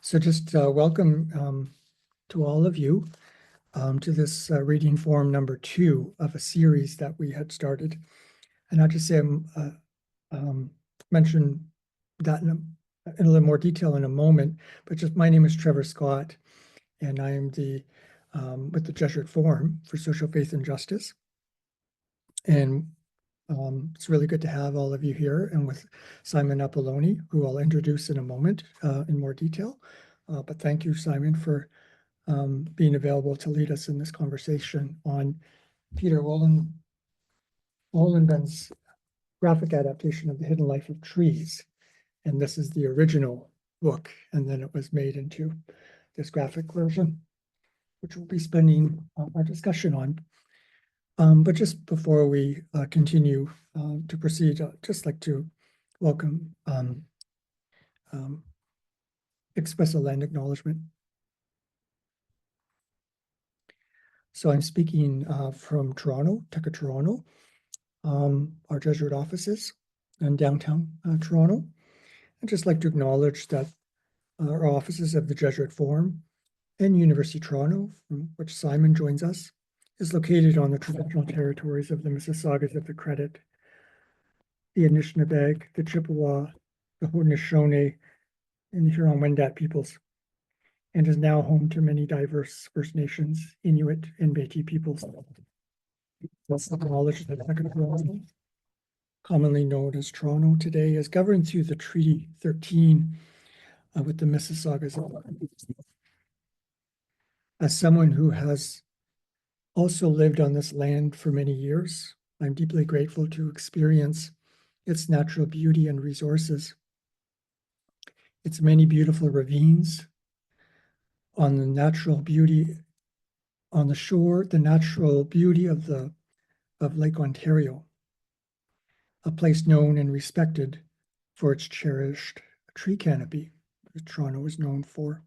So just welcome to all of you to this reading form number 2 of a series that we had started. And I'll just say, mention that in a little more detail in a moment, but just my name is Trevor Scott, and I am with the Jesuit Forum for Social Faith and Justice. And it's really good to have all of you here, and with Simon Appolloni, who I'll introduce in a moment in more detail. But thank you, Simon, for being available to lead us in this conversation on Peter Wohllebens' graphic adaptation of The Hidden Life of Trees. And this is the original book, and then it was made into this graphic version, which we'll be spending our discussion on. But just before we continue to proceed, I'd just like to welcome, express a land acknowledgement. So I'm speaking from Toronto, Tucker, Toronto, our Jesuit offices in downtown Toronto. I'd just like to acknowledge that our offices of the Jesuit Forum and University of Toronto, from which Simon joins us, is located on the traditional territories of the Mississaugas of the Credit, the Anishinaabe, the Chippewa, the Haudenosaunee, and the Huron-Wendat peoples, and is now home to many diverse First Nations, Inuit, and Métis peoples. Let's acknowledge that Toronto, commonly known as Toronto today, is governed through the Treaty 13 with the Mississaugas. As someone who has also lived on this land for many years, I'm deeply grateful to experience its natural beauty and resources. Its many beautiful ravines, on the natural beauty on the shore, the natural beauty of Lake Ontario, a place known and respected for its cherished tree canopy, that Toronto is known for.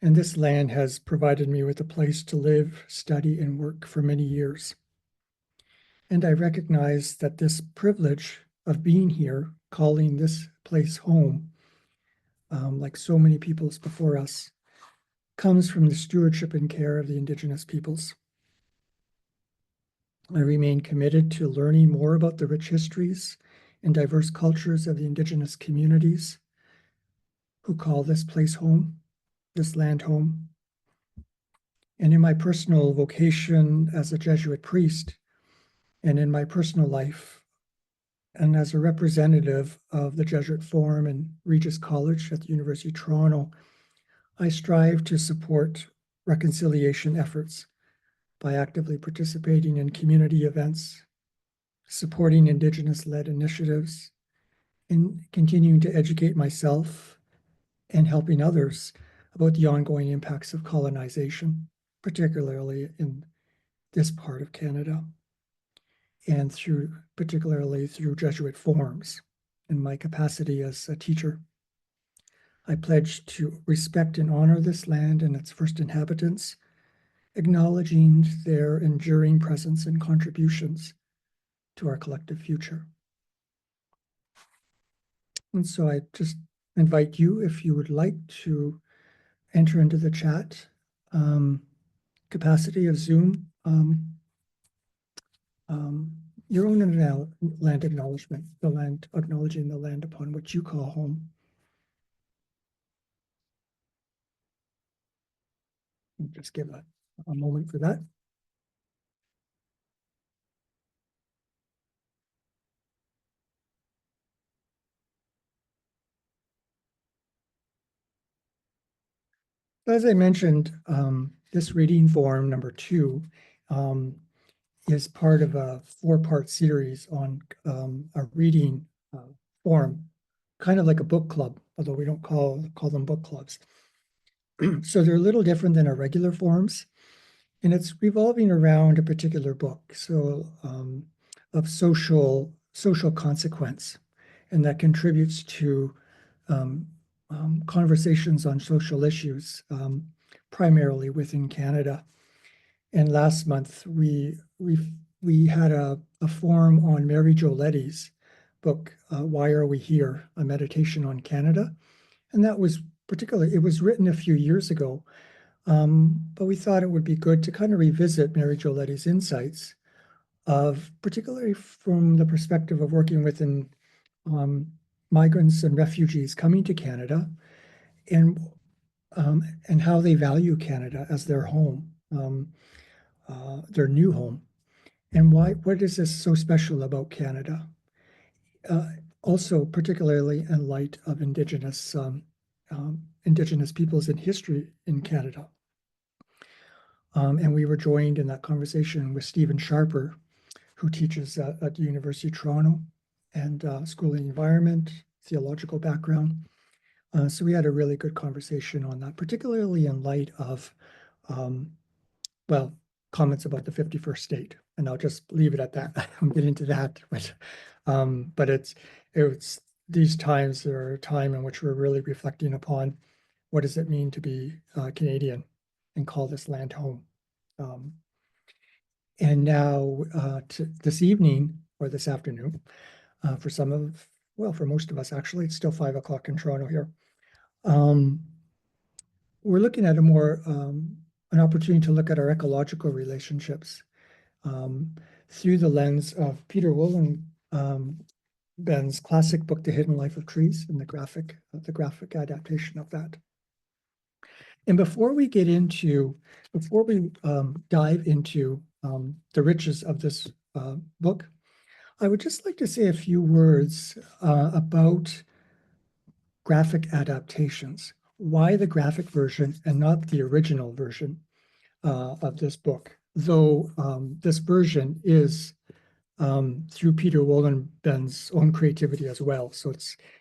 And this land has provided me with a place to live, study, and work for many years. And I recognize that this privilege of being here, calling this place home, like so many peoples before us, comes from the stewardship and care of the Indigenous peoples. I remain committed to learning more about the rich histories and diverse cultures of the Indigenous communities who call this place home, this land home. And in my personal vocation as a Jesuit priest, and in my personal life, and as a representative of the Jesuit Forum and Regis College at the University of Toronto, I strive to support reconciliation efforts by actively participating in community events, supporting Indigenous-led initiatives, and continuing to educate myself and helping others about the ongoing impacts of colonization, particularly in this part of Canada, and particularly through Jesuit forums in my capacity as a teacher. I pledge to respect and honor this land and its first inhabitants, acknowledging their enduring presence and contributions to our collective future. And so I just invite you, if you would like, to enter into the chat capacity of Zoom, your own land acknowledgement, acknowledging the land upon which you call home. And just give a moment for that. As I mentioned, this reading form number 2 is part of a 4-part series on a reading form, kind of like a book club, although we don't call them book clubs. So they're a little different than our regular forms, and it's revolving around a particular book, so of social consequence, and that contributes to conversations on social issues, primarily within Canada. And last month, we had a forum on Mary Jo Letty's book, Why Are We Here? A Meditation on Canada. And that was particularly, it was written a few years ago, but we thought it would be good to kind of revisit Mary Jo Letty's insights of particularly from the perspective of working with um, migrants and refugees coming to Canada and and how they value Canada as their home, their new home, and what is this so special about Canada? Uh, Also, particularly in light of Indigenous peoples in history in Canada. And we were joined in that conversation with Stephen Sharper, who teaches at the University of Toronto and School of the Environment, theological background. So we had a really good conversation on that, particularly in light of, um, well, comments about the 51st state. And I'll just leave it at that. I won't get into that, but it's these times, there are a time in which we're really reflecting upon what does it mean to be Canadian and call this land home. And now this evening or this afternoon, for some of, well, for most of us, actually, it's still 5 o'clock in Toronto here. We're looking at an opportunity to look at our ecological relationships through the lens of Peter Wohlleben, classic book, The Hidden Life of Trees, and the graphic adaptation of that. And before we dive into the riches of this book, I would just like to say a few words about graphic adaptations. Why the graphic version and not the original version of this book? Though this version is through Peter Wohlleben own creativity as well. So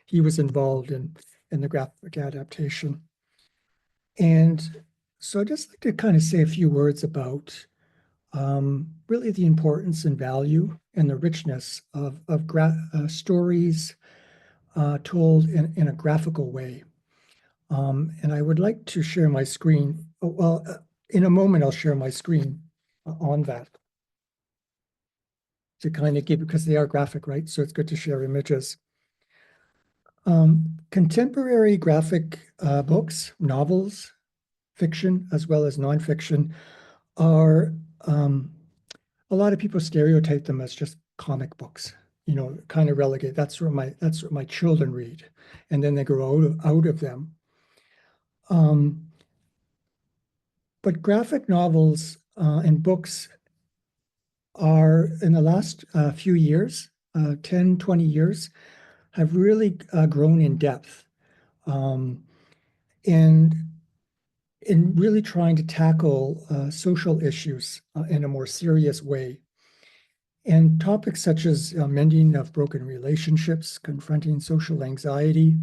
he was involved in the graphic adaptation. And so I'd just like to kind of say a few words about really the importance and value and the richness of stories told in a graphical way. And I would like to share my screen. In a moment, I'll share my screen on that to kind of give, because they are graphic, right? So it's good to share images. Contemporary graphic books, novels, fiction, as well as nonfiction, are a lot of people stereotype them as just comic books, kind of relegate. That's what my children read, and then they grow out of them. But graphic novels and books are, in the last few years, 10, 20 years, have really grown in depth and in really trying to tackle social issues in a more serious way. And topics such as mending of broken relationships, confronting social anxiety,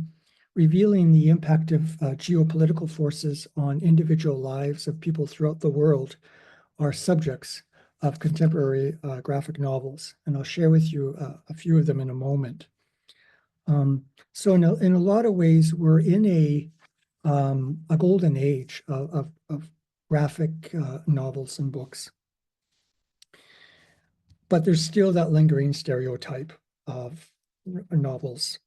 revealing the impact of geopolitical forces on individual lives of people throughout the world are subjects of contemporary graphic novels. And I'll share with you a few of them in a moment. So in a lot of ways, we're in a golden age of graphic novels and books. But there's still that lingering stereotype of novels.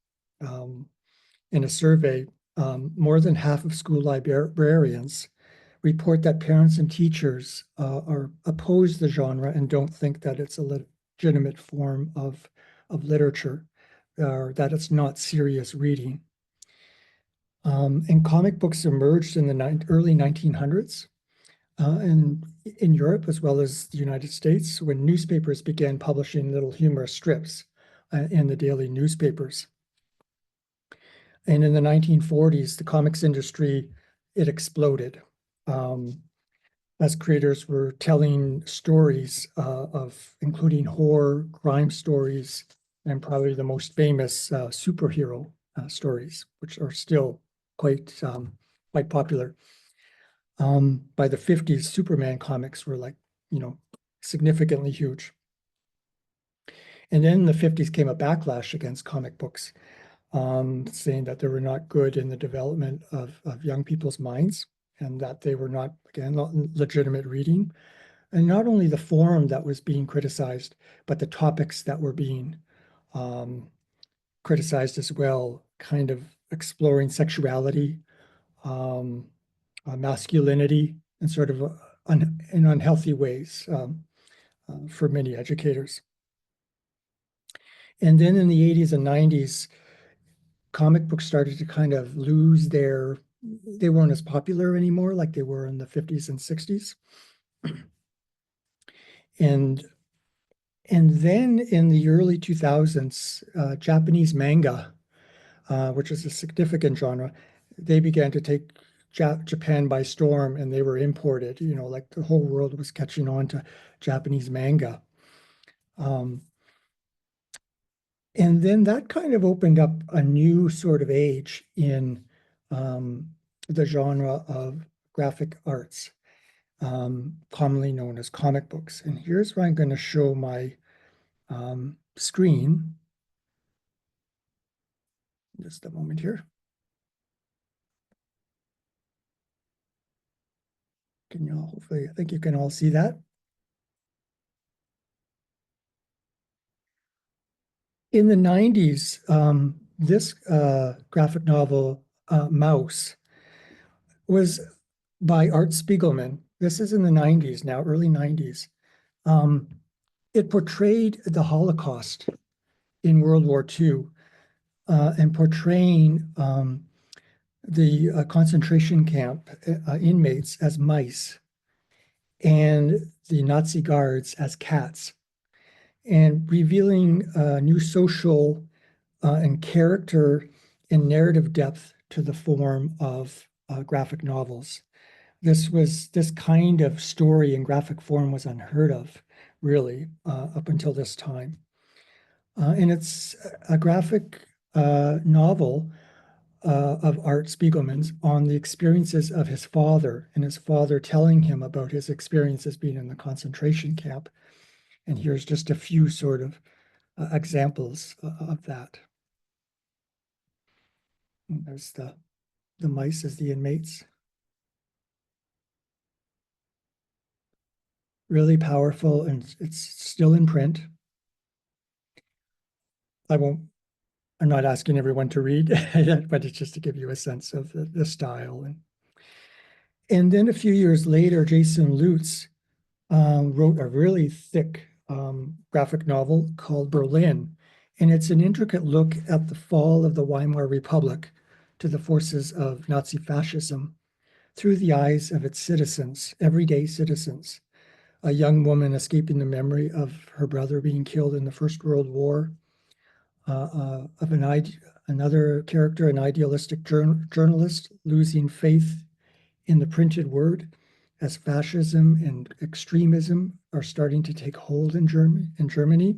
In a survey, more than half of school librarians report that parents and teachers are oppose the genre and don't think that it's a legitimate form of literature, or that it's not serious reading. And comic books emerged in the early 1900s. And in Europe, as well as the United States, when newspapers began publishing little humorous strips in the daily newspapers. And in the 1940s, the comics industry, it exploded as creators were telling stories of including horror, crime stories, and probably the most famous superhero stories, which are still quite popular. By the 50s, Superman comics were significantly huge. And then in the 50s came a backlash against comic books, saying that they were not good in the development of young people's minds, and that they were not legitimate reading. And not only the form that was being criticized, but the topics that were being criticized as well, kind of exploring sexuality, um, masculinity in sort of in unhealthy ways for many educators. And then in the 80s and 90s, comic books started to kind of lose they weren't as popular anymore like they were in the 50s and 60s. And then in the early 2000s, Japanese manga, which is a significant genre, they began to take Japan by storm, and they were imported. Like the whole world was catching on to Japanese manga. Um, and then that kind of opened up a new sort of age in the genre of graphic arts, commonly known as comic books. And here's where I'm going to show my screen. Just a moment here. Can you all, hopefully, I think you can all see that. In the 90s, this graphic novel, Mouse, was by Art Spiegelman. This is in the 90s now, early 90s. It portrayed the Holocaust in World War II and portraying the concentration camp inmates as mice and the Nazi guards as cats, and revealing new social and character and narrative depth to the form of graphic novels. This kind of story in graphic form was unheard of, really, up until this time. And it's a graphic novel of Art Spiegelman's on the experiences of his father, and his father telling him about his experiences being in the concentration camp. And here's just a few sort of examples of that. And there's the mice as the inmates. Really powerful, and it's still in print. I'm not asking everyone to read, but it's just to give you a sense of the style. And then a few years later, Jason Lutz wrote a really thick graphic novel called Berlin. And it's an intricate look at the fall of the Weimar Republic to the forces of Nazi fascism through the eyes of its citizens, everyday citizens. A young woman escaping the memory of her brother being killed in the First World War, of another character, an idealistic journalist losing faith in the printed word as fascism and extremism are starting to take hold in Germany,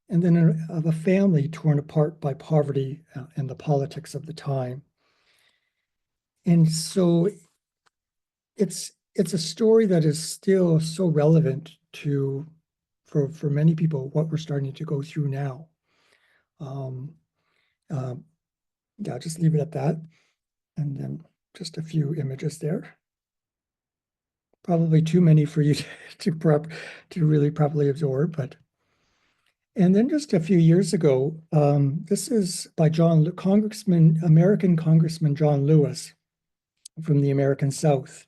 and then of a family torn apart by poverty and the politics of the time. And so it's a story that is still so relevant for many people what we're starting to go through now. Yeah, just leave it at that. And then just a few images there. Probably too many for you to really properly absorb, but. And then just a few years ago, this is by American Congressman John Lewis from the American South.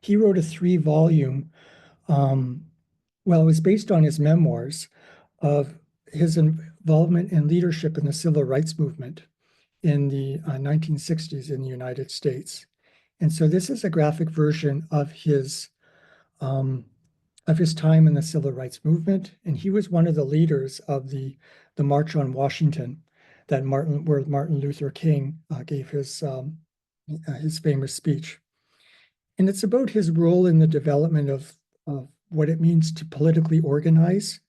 He wrote a 3-volume, well, it was based on his memoirs of his involvement and leadership in the civil rights movement in the 1960s in the United States. And so this is a graphic version of his time in the civil rights movement. And he was one of the leaders of the March on Washington where Martin Luther King gave his famous speech. And it's about his role in the development of what it means to politically organize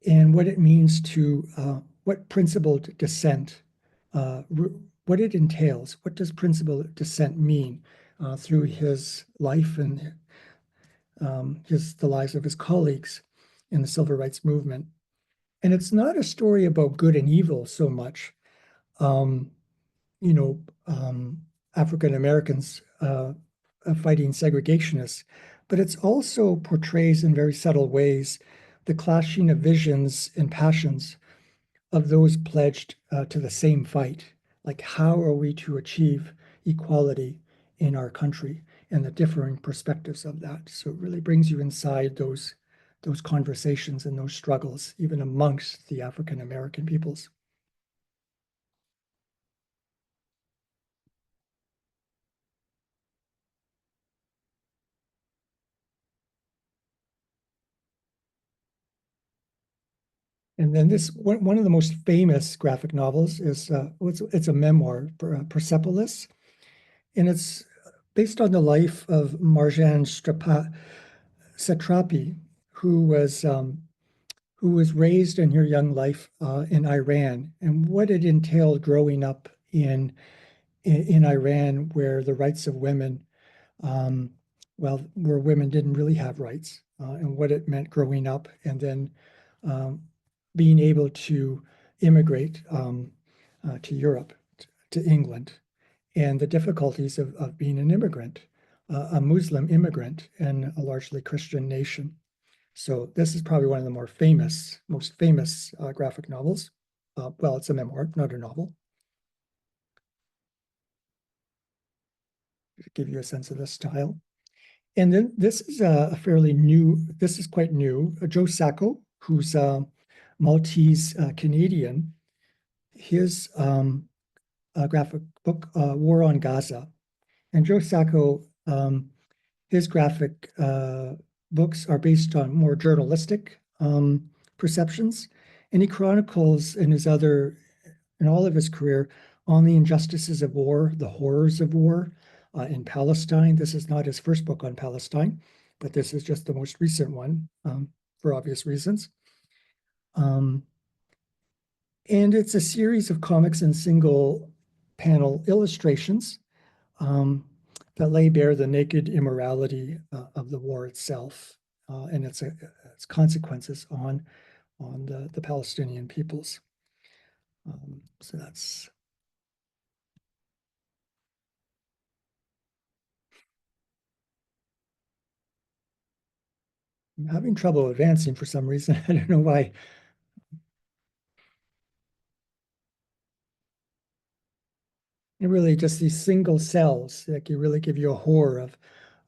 and what it means to, what principled dissent, what it entails. What does principled dissent mean through his life and the lives of his colleagues in the civil rights movement. And it's not a story about good and evil so much. African Americans fighting segregationists, but it's also portrays in very subtle ways the clashing of visions and passions of those pledged to the same fight. Like, how are we to achieve equality in our country and the differing perspectives of that. So it really brings you inside those conversations and those struggles, even amongst the African American peoples. And then this one of the most famous graphic novels is it's a memoir, Persepolis, and it's based on the life of Marjane Satrapi, who was raised in her young life in Iran, and what it entailed growing up in Iran, where the rights of women, um, where women didn't really have rights, and what it meant growing up, and then um, being able to immigrate to Europe, to England, and the difficulties of being an immigrant, a Muslim immigrant in a largely Christian nation. So this is probably one of the most famous graphic novels. Well, it's a memoir, not a novel, to give you a sense of the style. And then this is this is quite new. Joe Sacco, who's a Maltese Canadian, his graphic book, War on Gaza. And Joe Sacco, his graphic books are based on more journalistic perceptions. And he chronicles in all of his career, on the injustices of war, the horrors of war in Palestine. This is not his first book on Palestine, but this is just the most recent one for obvious reasons. And it's a series of comics and single panel illustrations um, that lay bare the naked immorality of the war itself and its consequences on the Palestinian peoples. So that's. I'm having trouble advancing for some reason. I don't know why. It really just these single cells, like you really give you a horror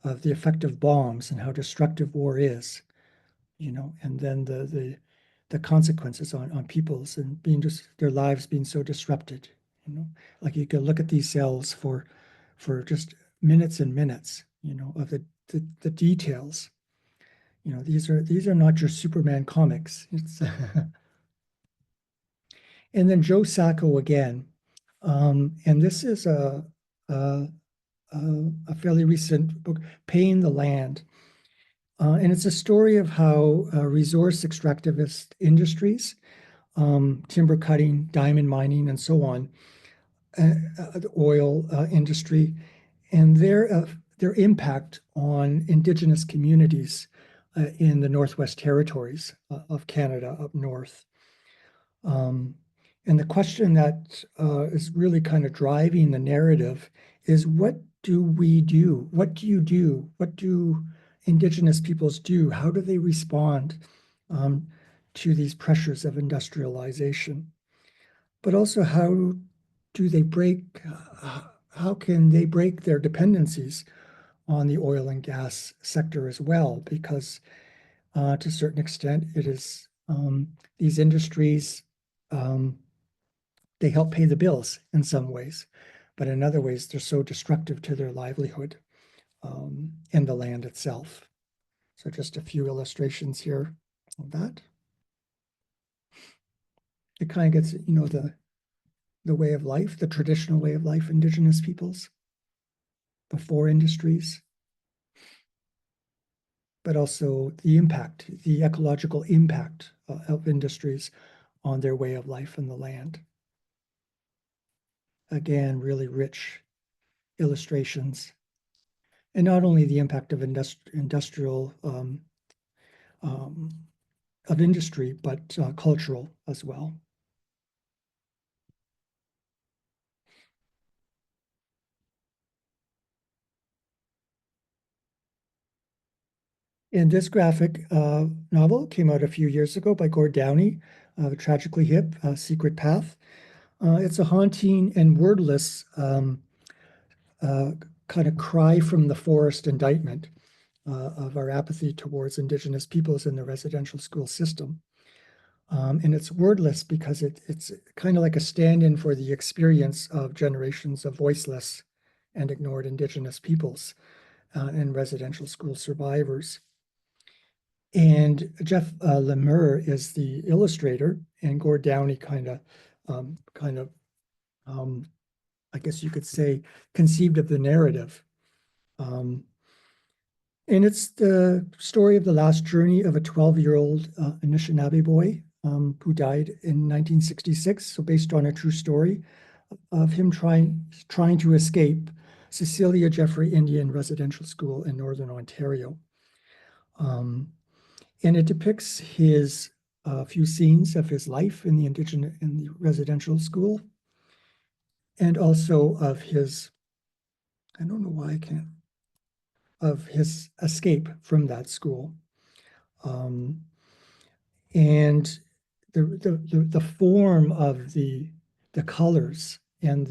of the effect of bombs and how destructive war is, and then the consequences on peoples and being just their lives being so disrupted, like you could look at these cells for just minutes and minutes, of the details. These are not your Superman comics. It's and then Joe Sacco again, and this is a, a fairly recent book, Paying the Land. And it's a story of how resource extractivist industries, timber cutting, diamond mining, and so on, the oil industry, and their impact on Indigenous communities in the Northwest Territories of Canada up north. And the question that is really kind of driving the narrative is, what do we do? What do you do? What do Indigenous peoples do? How do they respond to these pressures of industrialization? But also, do they break, how can they break their dependencies on the oil and gas sector as well? Because to a certain extent, it is these industries, they help pay the bills in some ways, but in other ways, they're so destructive to their livelihood and the land itself. So just a few illustrations here of that. It kind of gets, the way of life, the traditional way of life, Indigenous peoples before industries, but also the impact, the ecological impact of industries on their way of life in the land. Again, really rich illustrations. And not only the impact of industrial of industry, but cultural as well. And this graphic novel came out a few years ago by Gord Downey, Tragically Hip, Secret Path. It's a haunting and wordless kind of cry from the forest indictment of our apathy towards Indigenous peoples in the residential school system. And it's wordless because it's kind of like a stand-in for the experience of generations of voiceless and ignored Indigenous peoples and residential school survivors. And Jeff Lemire is the illustrator, and Gord Downey um, I guess you could say, conceived of the narrative. And it's the story of the last journey of a 12-year-old Anishinaabe boy who died in 1966. So based on a true story of him trying to escape Cecilia Jeffrey Indian Residential School in Northern Ontario. And it depicts his few scenes of his life in the residential school, and also of his, I don't know why I can't, of his escape from that school. And the form of the colors and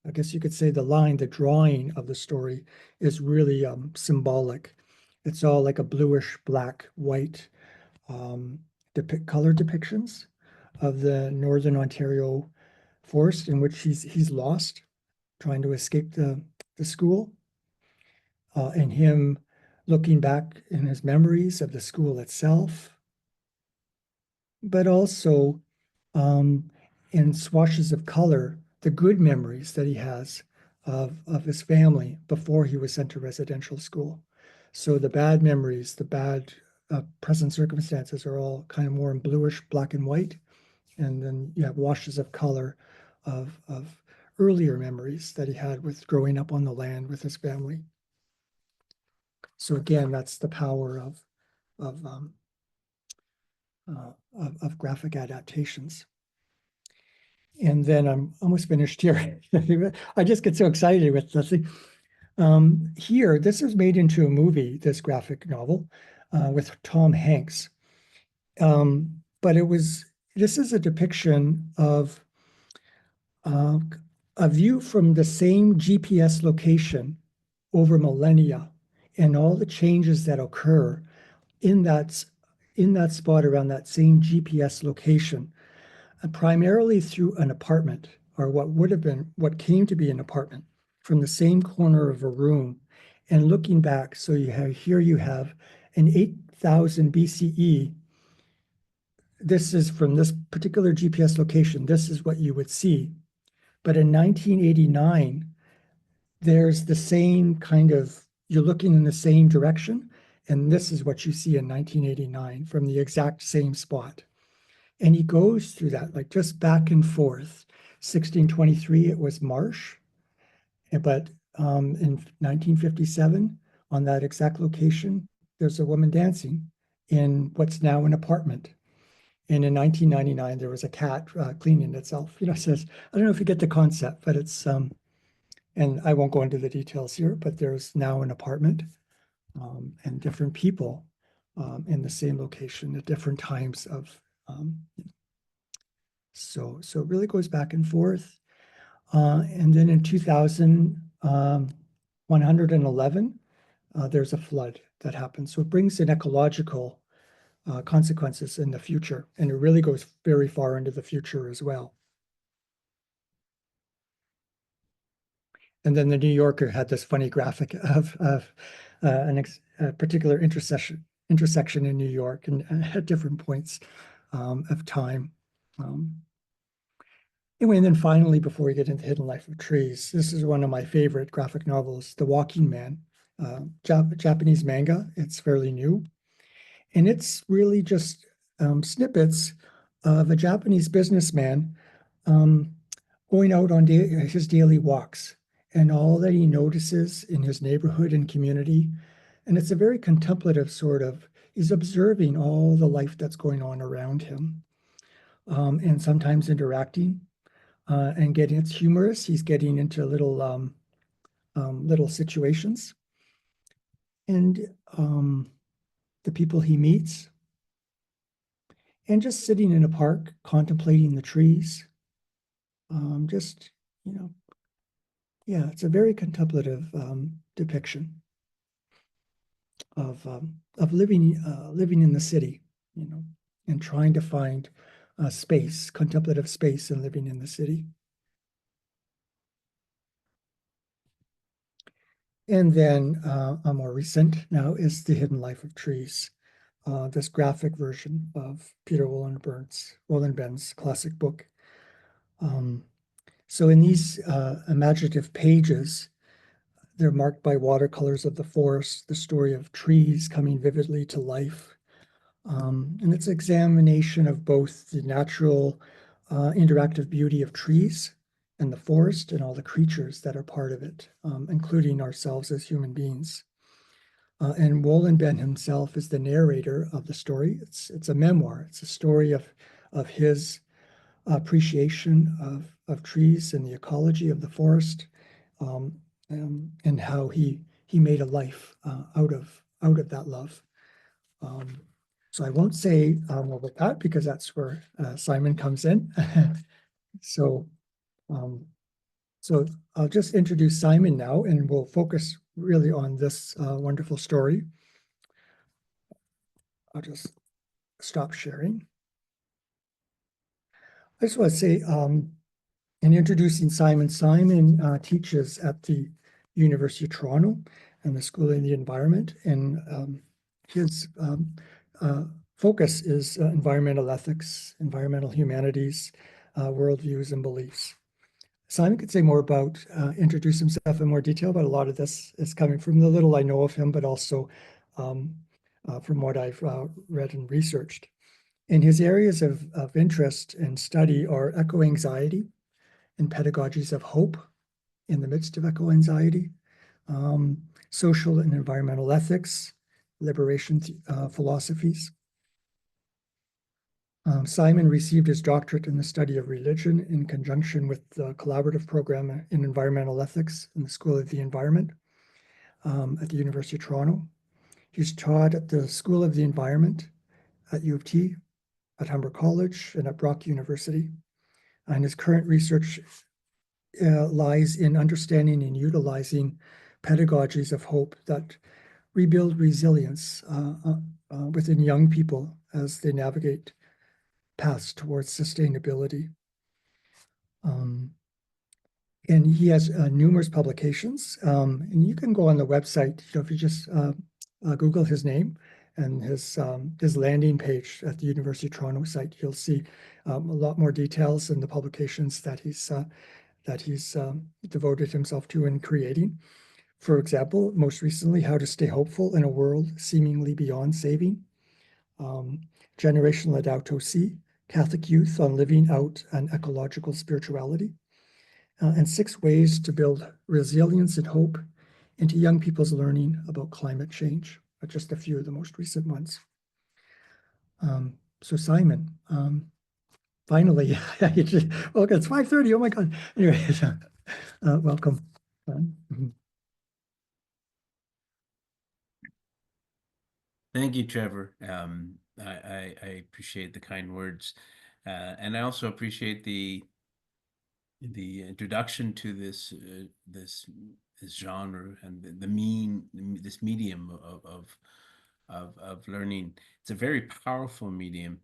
I guess you could say the drawing of the story is really symbolic. It's all like a bluish, black, white color depictions of the Northern Ontario forest in which he's lost, trying to escape the school, and him looking back in his memories of the school itself, but also in swashes of color, the good memories that he has of his family before he was sent to residential school. So the bad memories, the bad present circumstances are all kind of more in bluish, black and white. And then you have washes of color of earlier memories that he had with growing up on the land with his family. So again, that's the power of, of graphic adaptations. And then I'm almost finished here. I just get so excited with this thing. Here, this is made into a movie, this graphic novel, with Tom Hanks. But this is a depiction of a view from the same GPS location over millennia and all the changes that occur in that spot around that same GPS location, primarily through an apartment, or what came to be an apartment, from the same corner of a room. And looking back, so here you have in 8,000 BCE, this is from this particular GPS location, this is what you would see. But in 1989, there's the same kind of, you're looking in the same direction, and this is what you see in 1989 from the exact same spot. And he goes through that, like just back and forth. 1623, it was marsh, but in 1957, on that exact location, there's a woman dancing in what's now an apartment. And in 1999, there was a cat cleaning itself. You know, says, I don't know if you get the concept, but it's, and I won't go into the details here, but there's now an apartment and different people in the same location at different times of, so it really goes back and forth. And then in 2111, there's a flood that happens. So it brings in ecological consequences in the future, and it really goes very far into the future as well. And then the New Yorker had this funny graphic of a particular intersection in New York and at different points of time. Anyway, and then finally, before we get into Hidden Life of Trees, this is one of my favorite graphic novels, The Walking Man, Japanese manga. It's fairly new. And it's really just snippets of a Japanese businessman going out on his daily walks and all that he notices in his neighborhood and community. And it's a very contemplative sort of, he's observing all the life that's going on around him, and sometimes interacting and it's humorous. He's getting into little situations. And the people he meets, and just sitting in a park, contemplating the trees, just, yeah, it's a very contemplative depiction of living in the city, you know, and trying to find space, contemplative space, and living in the city. And then a more recent now is The Hidden Life of Trees, this graphic version of Peter Wohlleben classic book. So in these imaginative pages, they're marked by watercolors of the forest, the story of trees coming vividly to life. And it's examination of both the natural interactive beauty of trees and the forest and all the creatures that are part of it, including ourselves as human beings. And Wohlleben himself is the narrator of the story. It's a memoir. It's a story of his appreciation of trees and the ecology of the forest, and how he made a life out of that love. So I won't say more about that because that's where Simon comes in. So, so I'll just introduce Simon now, and we'll focus really on this wonderful story. I'll just stop sharing. I just want to say, in introducing Simon, Simon teaches at the University of Toronto and the School of the Environment, and his focus is environmental ethics, environmental humanities, worldviews, and beliefs. Simon could say more about, introduce himself in more detail, but a lot of this is coming from the little I know of him, but also from what I've read and researched. And his areas of interest and study are eco-anxiety and pedagogies of hope in the midst of eco-anxiety, social and environmental ethics, liberation philosophies. Simon received his doctorate in the study of religion in conjunction with the collaborative program in environmental ethics in the School of the Environment at the University of Toronto. He's taught at the School of the Environment at U of T, at Humber College, and at Brock University. And his current research lies in understanding and utilizing pedagogies of hope that rebuild resilience within young people as they navigate paths towards sustainability. And he has numerous publications, and you can go on the website, you know, if you just Google his name and his landing page at the University of Toronto site, you'll see a lot more details in the publications that he's devoted himself to in creating. For example, most recently, How to Stay Hopeful in a World Seemingly Beyond Saving, Generational Adaptation, Catholic Youth on Living Out an Ecological Spirituality, and 6 Ways to Build Resilience and Hope into Young People's Learning About Climate Change, are just a few of the most recent ones. So Simon, finally, well, it's 5:30, oh my God. Anyway, welcome. Thank you, Trevor. I appreciate the kind words, and I also appreciate the introduction to this this genre and this medium of learning. It's a very powerful medium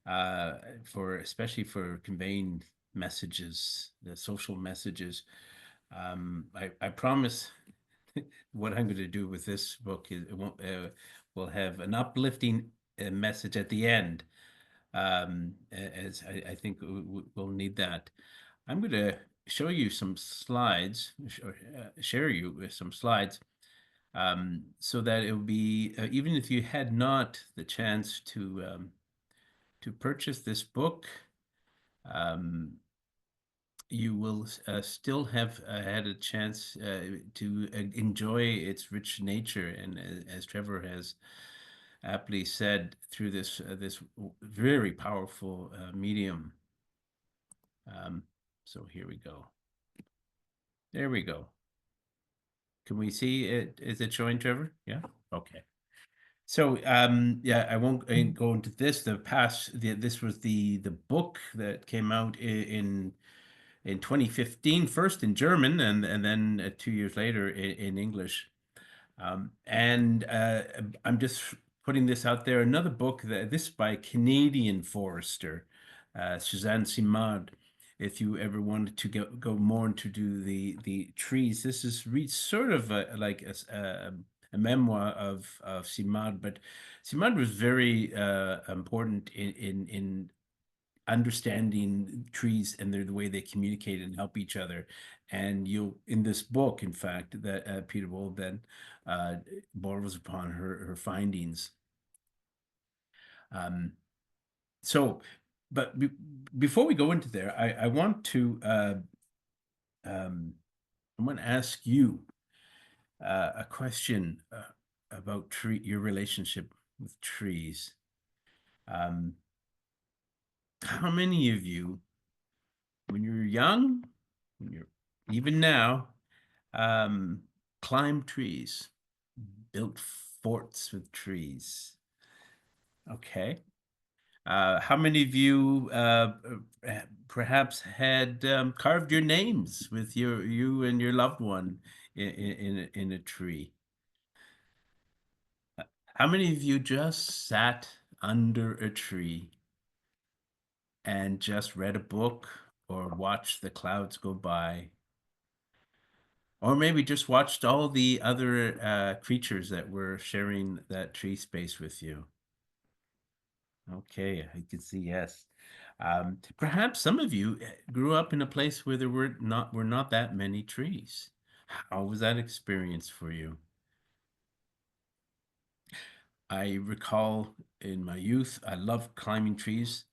especially for conveying messages, the social messages. I promise what I'm going to do with this book is will have an uplifting message at the end, as I think we'll need that. I'm going to show you some slides, or share you with some slides, so that it will be, even if you had not the chance to purchase this book, you will still have had a chance to enjoy its rich nature, and as Trevor has aptly said, through this very powerful medium. So here we go. There we go. Can we see it? Is it showing, Trevor? Yeah. Okay. So yeah, I won't go into this. This was the book that came out in in 2015, first in German and then 2 years later in English. And I'm just putting this out there. Another book this by a Canadian forester, Suzanne Simard. If you ever wanted to go more into the trees, this is sort of like a memoir of Simard, but Simard was very important in understanding trees and the way they communicate and help each other. And you'll in this book, in fact, that Peter Wohlleben borrows upon her findings. So, but before we go into there, I want to I want to ask you a question about your relationship with trees. How many of you, when you're young, when you're even now, climb trees, built forts with trees? Okay. How many of you perhaps had carved your names with you and your loved one in a tree? How many of you just sat under a tree and just read a book or watched the clouds go by? Or maybe just watched all the other creatures that were sharing that tree space with you? Okay, I can see yes. Perhaps some of you grew up in a place where there were not that many trees. How was that experience for you? I recall in my youth, I loved climbing trees,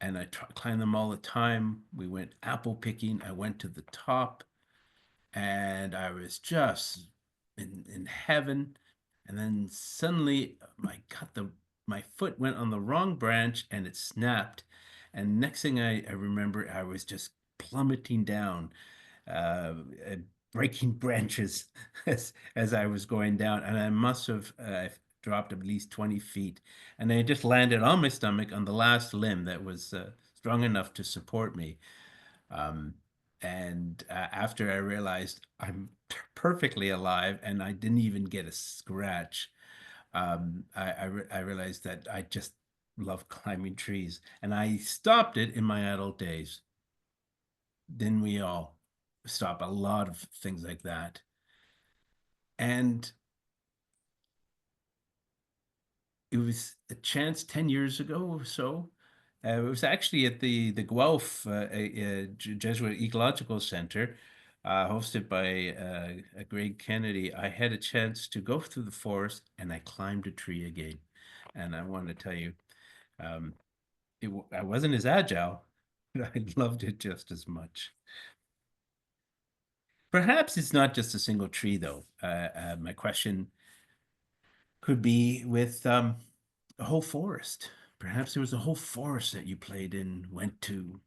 and I climbed them all the time. We went apple picking. I went to the top, and I was just in heaven. And then suddenly, my foot went on the wrong branch, and it snapped. And next thing I remember, I was just plummeting down, uh, uh, breaking branches as I was going down, and I must have dropped at least 20 feet, and I just landed on my stomach on the last limb that was strong enough to support me. Um, and after I realized I'm perfectly alive and I didn't even get a scratch, I realized that I just love climbing trees, and I stopped it in my adult days. Then we all stop a lot of things like that. And it was a chance 10 years ago or so. It was actually at the Guelph Jesuit Ecological Center, hosted by Greg Kennedy. I had a chance to go through the forest and I climbed a tree again. And I want to tell you, um, I wasn't as agile, but I loved it just as much. Perhaps it's not just a single tree, though. My question could be with a whole forest. Perhaps there was a whole forest that you played in, went to.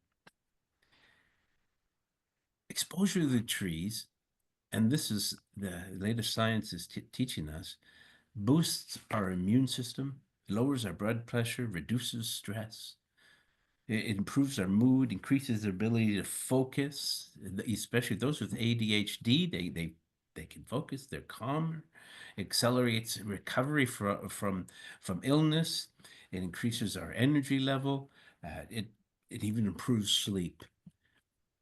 Exposure to the trees, and this is the latest science is teaching us, boosts our immune system, lowers our blood pressure, reduces stress. It improves our mood, increases their ability to focus, especially those with ADHD. They can focus, they're calmer, accelerates recovery from illness, it increases our energy level, it even improves sleep.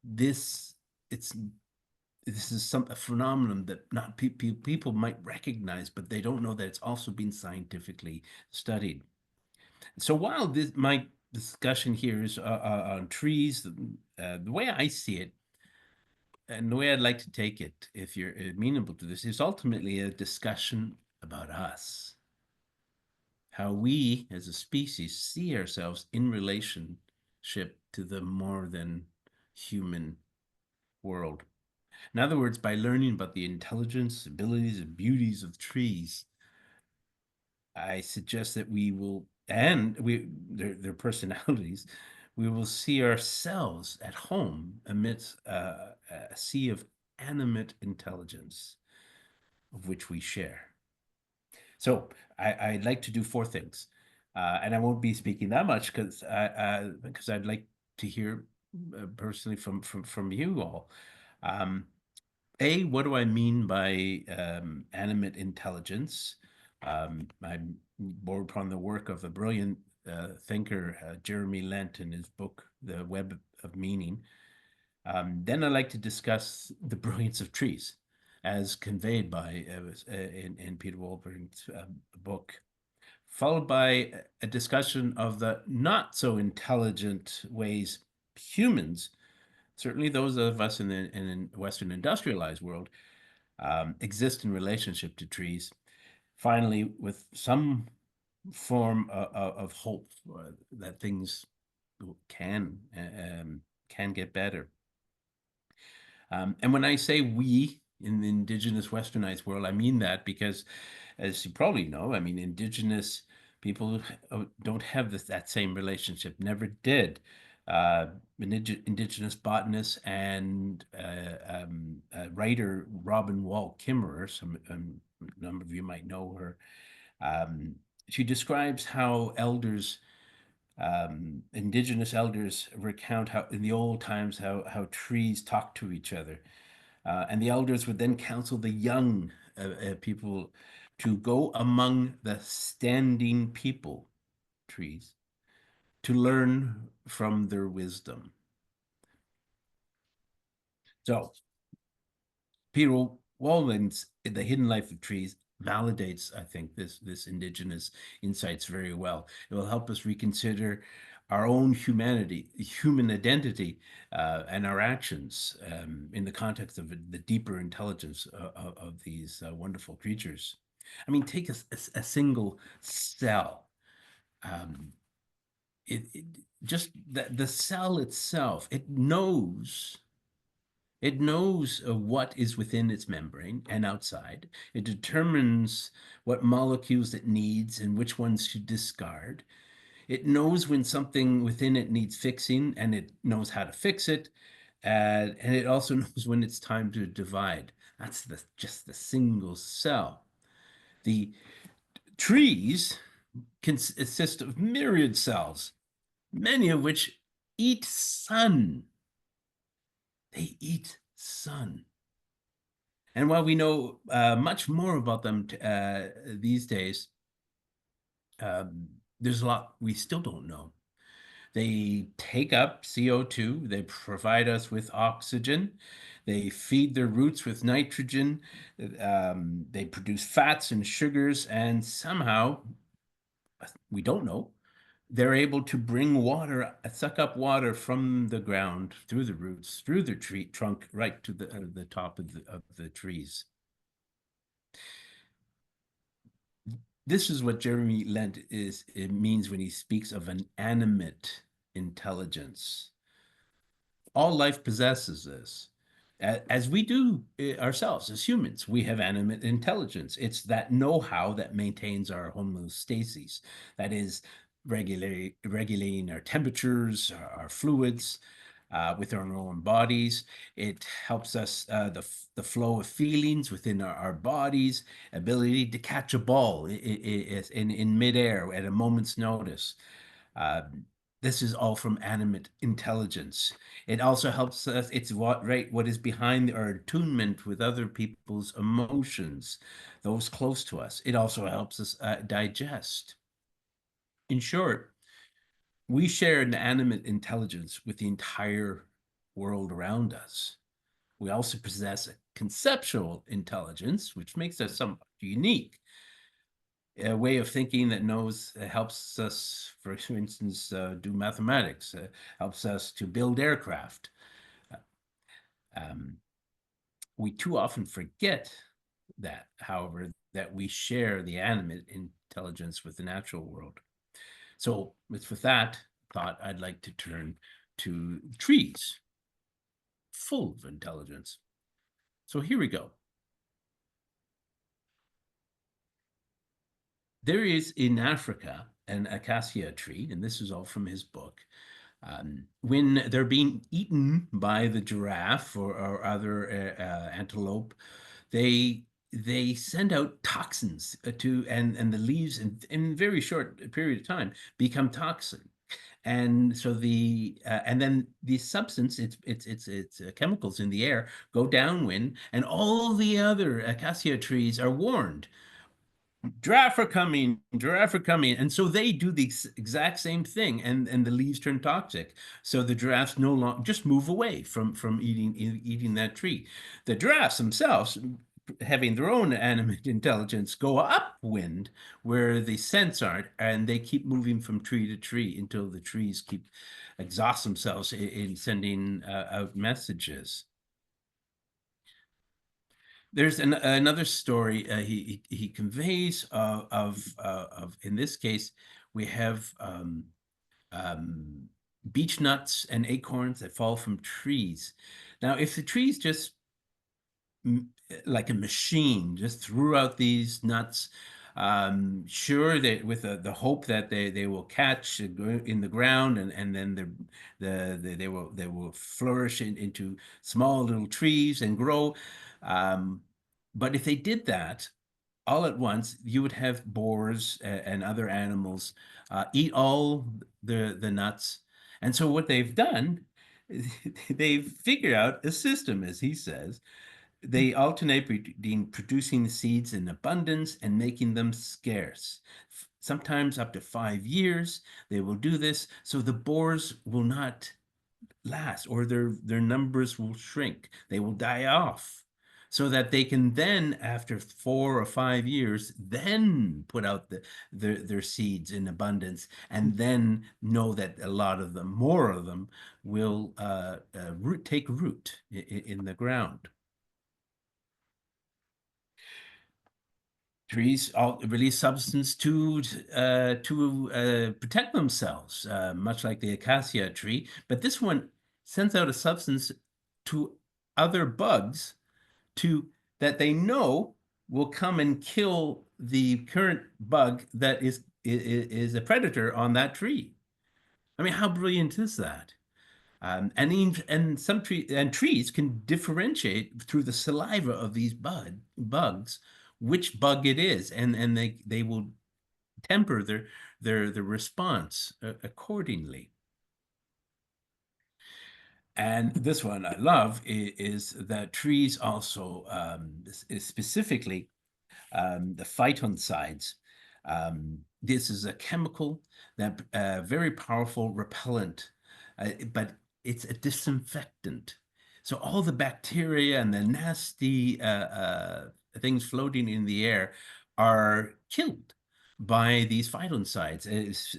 This it's this is a phenomenon that not people might recognize, but they don't know that it's also been scientifically studied. So while my discussion here is on trees, the way I see it, and the way I'd like to take it, if you're amenable to this, is ultimately a discussion about us, how we as a species see ourselves in relationship to the more than human world. In other words, by learning about the intelligence, abilities, and beauties of trees, I suggest that we will, and their personalities, we will see ourselves at home amidst a sea of animate intelligence of which we share. So I'd like to do four things, and I won't be speaking that much because I'd like to hear personally from you all. Um, what do I mean by animate intelligence? I borrowed upon the work of a brilliant thinker, Jeremy Lent, in his book, The Web of Meaning. Then I like to discuss the brilliance of trees, as conveyed by in Peter Wolberg's book, followed by a discussion of the not so intelligent ways humans, certainly those of us in the Western industrialized world, exist in relationship to trees. Finally, with some form of hope that things can can get better. And when I say we in the indigenous westernized world, I mean that because, as you probably know, I mean, indigenous people don't have that same relationship, never did. Indigenous botanist and writer Robin Wall Kimmerer, a number of you might know her. She describes how indigenous elders recount how in the old times how trees talk to each other, and the elders would then counsel the young people to go among the standing people trees to learn from their wisdom. So Peter Walden's The Hidden Life of Trees validates, I think, this indigenous insights very well. It will help us reconsider our own humanity, human identity, and our actions in the context of the deeper intelligence of these wonderful creatures. I mean, take a single cell. Um, it just the cell itself, it knows what is within its membrane and outside. It determines what molecules it needs and which ones to discard. It knows when something within it needs fixing, and it knows how to fix it. And it also knows when it's time to divide. That's just the single cell. The trees consist of myriad cells, many of which eat sun. They eat sun. And while we know much more about them these days, there's a lot we still don't know. They take up CO2, they provide us with oxygen, they feed their roots with nitrogen, they produce fats and sugars, and somehow, we don't know, they're able to bring water, suck up water from the ground through the roots, through the tree trunk, right to the top of the trees. This is what Jeremy Lent means when he speaks of an animate intelligence. All life possesses this, as we do ourselves as humans. We have animate intelligence. It's that know-how that maintains our homeostasis, that is, regulating our temperatures, our fluids, with our own bodies. It helps us, the flow of feelings within our bodies, ability to catch a ball in midair at a moment's notice. Uh, this is all from animate intelligence. It also helps us, it's what is behind our attunement with other people's emotions, those close to us. It also helps us digest. In short, we share an animate intelligence with the entire world around us. We also possess a conceptual intelligence, which makes us somewhat unique. A way of thinking that helps us, for instance, do mathematics, helps us to build aircraft. Um, we too often forget that, however, that we share the animate intelligence with the natural world. So it's with that thought I'd like to turn to trees, full of intelligence. So here we go. There is in Africa an acacia tree, and this is all from his book. When they're being eaten by the giraffe or other antelope, they send out toxins and the leaves in very short period of time become toxic. And so and then the substance, it's chemicals in the air go downwind, and all the other acacia trees are warned. Giraffe are coming, giraffe are coming. And so they do the exact same thing, and the leaves turn toxic. So the giraffes no longer just move away from eating that tree. The giraffes themselves, having their own animate intelligence, go upwind where the scents aren't, and they keep moving from tree to tree until the trees keep exhaust themselves in sending out messages. There's another story he conveys of in this case we have um, beech nuts and acorns that fall from trees. Now, if the trees just like a machine just threw out these nuts, sure that with the hope that they will catch in the ground, and then they will flourish into small little trees and grow. Um, but if they did that all at once, you would have boars and other animals eat all the nuts. And so what they've done, they've figured out a system, as he says. They alternate between producing the seeds in abundance and making them scarce. Sometimes up to 5 years, they will do this, so the boars will not last, or their numbers will shrink. They will die off, so that they can then, after 4 or 5 years, then put out their seeds in abundance, and then know that a lot of them, more of them, will take root in the ground. Trees release substance to protect themselves, much like the acacia tree. But this one sends out a substance to other bugs to that they know will come and kill the current bug that is a predator on that tree. I mean, how brilliant is that? And trees can differentiate through the saliva of these bugs which bug it is, and they will temper their response accordingly. And this one I love is that trees also, specifically the phytoncides. This is a chemical that very powerful repellent, but it's a disinfectant. So all the bacteria and the nasty things floating in the air are killed by these phytoncides,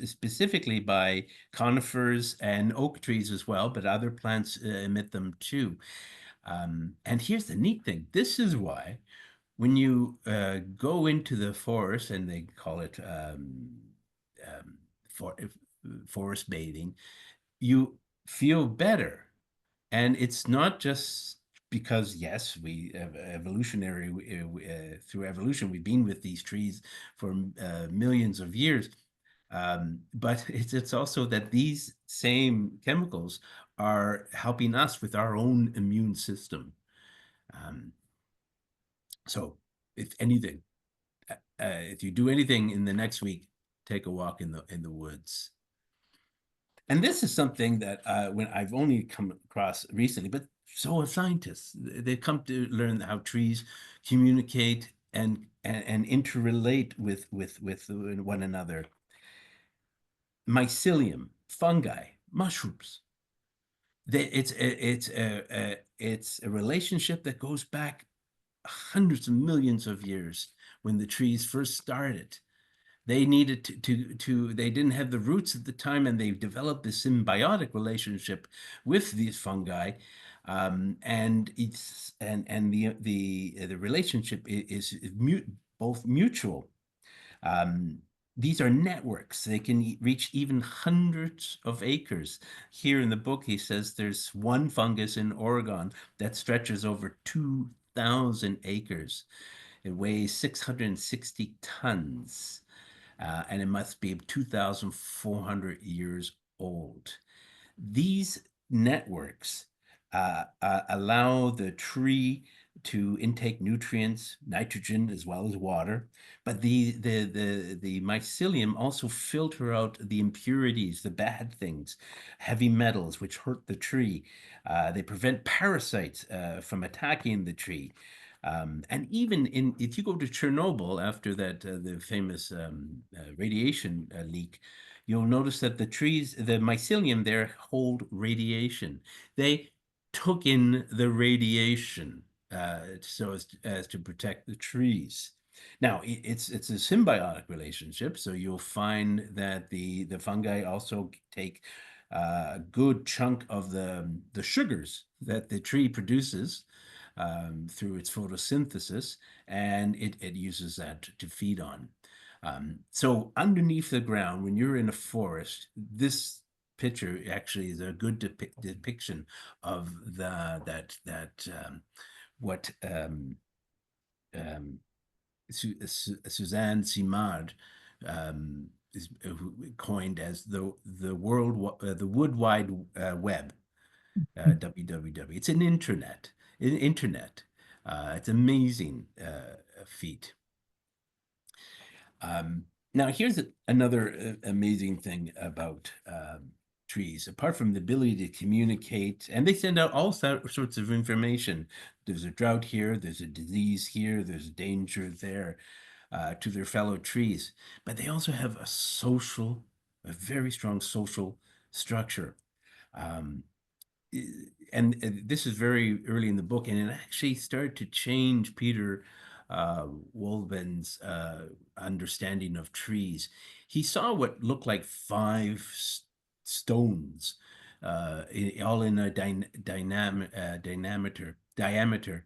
specifically by conifers and oak trees as well, but other plants emit them too. And here's the neat thing. This is why when you go into the forest, and they call it um, for, forest bathing, you feel better. And it's not just because, yes, we through evolution, we've been with these trees for millions of years. But it's also that these same chemicals are helping us with our own immune system. Um, so if anything, if you do anything in the next week, take a walk in the woods. And this is something that when I've only come across recently, but so have scientists. They've come to learn how trees communicate and interrelate with one another. Mycelium, fungi, mushrooms. It's a relationship that goes back hundreds of millions of years when the trees first started. They needed they didn't have the roots at the time, and they developed this symbiotic relationship with these fungi. And the relationship is both mutual. Um, these are networks. They can reach even hundreds of acres. Here in the book, he says there's one fungus in Oregon that stretches over 2,000 acres. It weighs 660 tons, and it must be 2,400 years old. These networks allow the tree to intake nutrients, nitrogen as well as water. But the mycelium also filter out the impurities, the bad things, heavy metals which hurt the tree. They prevent parasites from attacking the tree. And even if you go to Chernobyl after that the famous radiation leak, you'll notice that the trees, the mycelium there hold radiation. They took in the radiation so as to protect the trees. Now it's a symbiotic relationship, so you'll find that the fungi also take a good chunk of the sugars that the tree produces through its photosynthesis, and it uses that to feed on. So underneath the ground, when you're in a forest, this picture actually is a good depiction of what Suzanne Simard is coined as the wood wide web, WWW. It's an internet. It's amazing feat. Now, here's another amazing thing about trees. Apart from the ability to communicate, and they send out all sorts of information. There's a drought here, there's a disease here, there's a danger there to their fellow trees. But they also have a very strong social structure. Um, and this is very early in the book, and it actually started to change Peter Wohlleben's understanding of trees. He saw what looked like five stones, all in a diameter.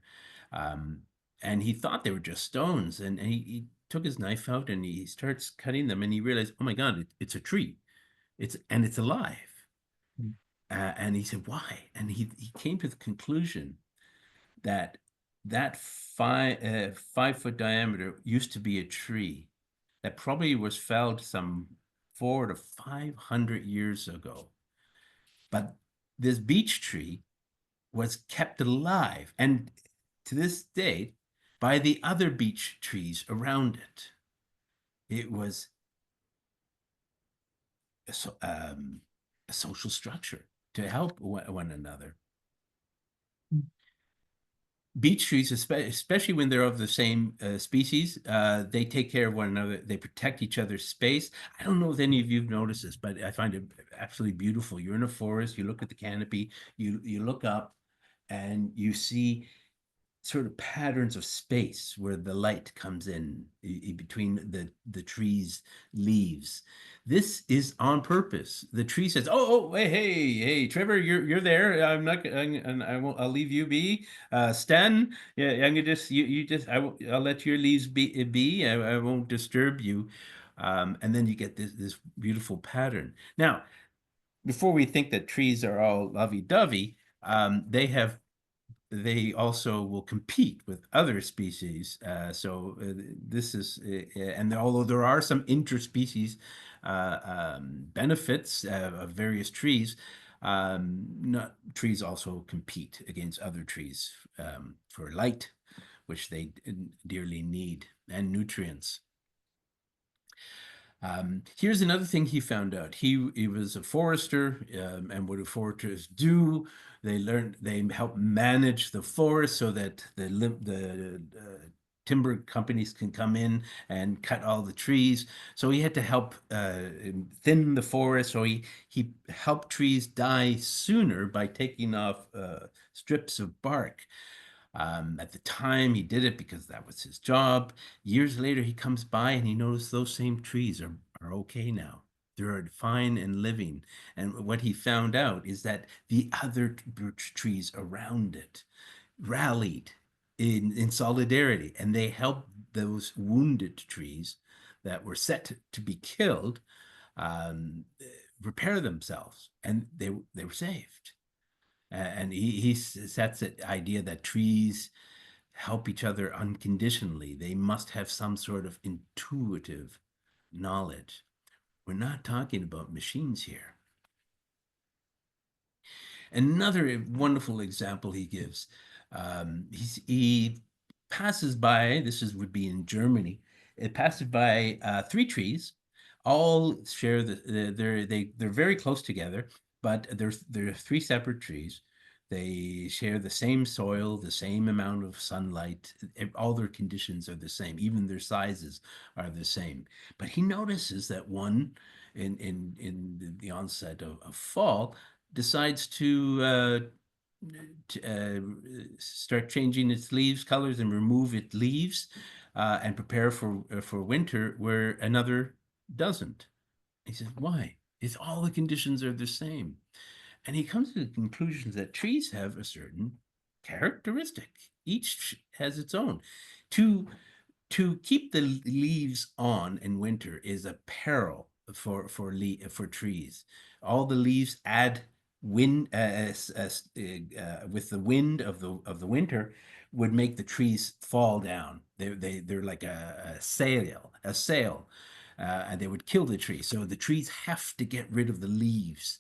And he thought they were just stones. And he took his knife out and he starts cutting them, and he realized, oh my God, it's a tree. It's alive. And he said, why? And he came to the conclusion that that 5 foot diameter used to be a tree that probably was felled some 400 to 500 years ago. But this beech tree was kept alive, and to this day, by the other beech trees around it. It was a social structure to help one another. Beech trees, especially when they're of the same species, they take care of one another. They protect each other's space. I don't know if any of you've noticed this, but I find it absolutely beautiful. You're in a forest, you look at the canopy, you look up, and you see sort of patterns of space where the light comes in between the tree's leaves. This is on purpose. The tree says, "Oh, hey, Trevor, you're there. I'm not, I won't. I'll leave you be. Stan, yeah, I'm gonna just you just I'll let your leaves be. I won't disturb you." And then you get this beautiful pattern. Now, before we think that trees are all lovey-dovey, they also will compete with other species. This is, and although there are some interspecies benefits of various trees, trees also compete against other trees for light, which they dearly need, and nutrients. Here's another thing he found out. He was a forester, and what do foresters do? They help manage the forest so that the timber companies can come in and cut all the trees. So he had to help thin the forest. So he helped trees die sooner by taking off strips of bark. At the time, he did it because that was his job. Years later, he comes by and he noticed those same trees are okay now. They're fine and living. And what he found out is that the other birch trees around it rallied in solidarity, and they helped those wounded trees that were set to be killed repair themselves, and they were saved. And he sets the idea that trees help each other unconditionally. They must have some sort of intuitive knowledge. We're not talking about machines here. Another wonderful example he gives. He passes by, would be in Germany. It passes by three trees, all share they're very close together, but they're three separate trees. They share the same soil, the same amount of sunlight. All their conditions are the same. Even their sizes are the same. But he notices that one, in the onset of fall, decides start changing its leaves colors and remove its leaves and prepare for winter, where another doesn't. He says, why? It's all the conditions are the same. And he comes to the conclusion that trees have a certain characteristic. Each has its own. To to keep the leaves on in winter is a peril for trees. All the leaves add wind with the wind of the winter would make the trees fall down. They're like a sail, and they would kill the tree. So the trees have to get rid of the leaves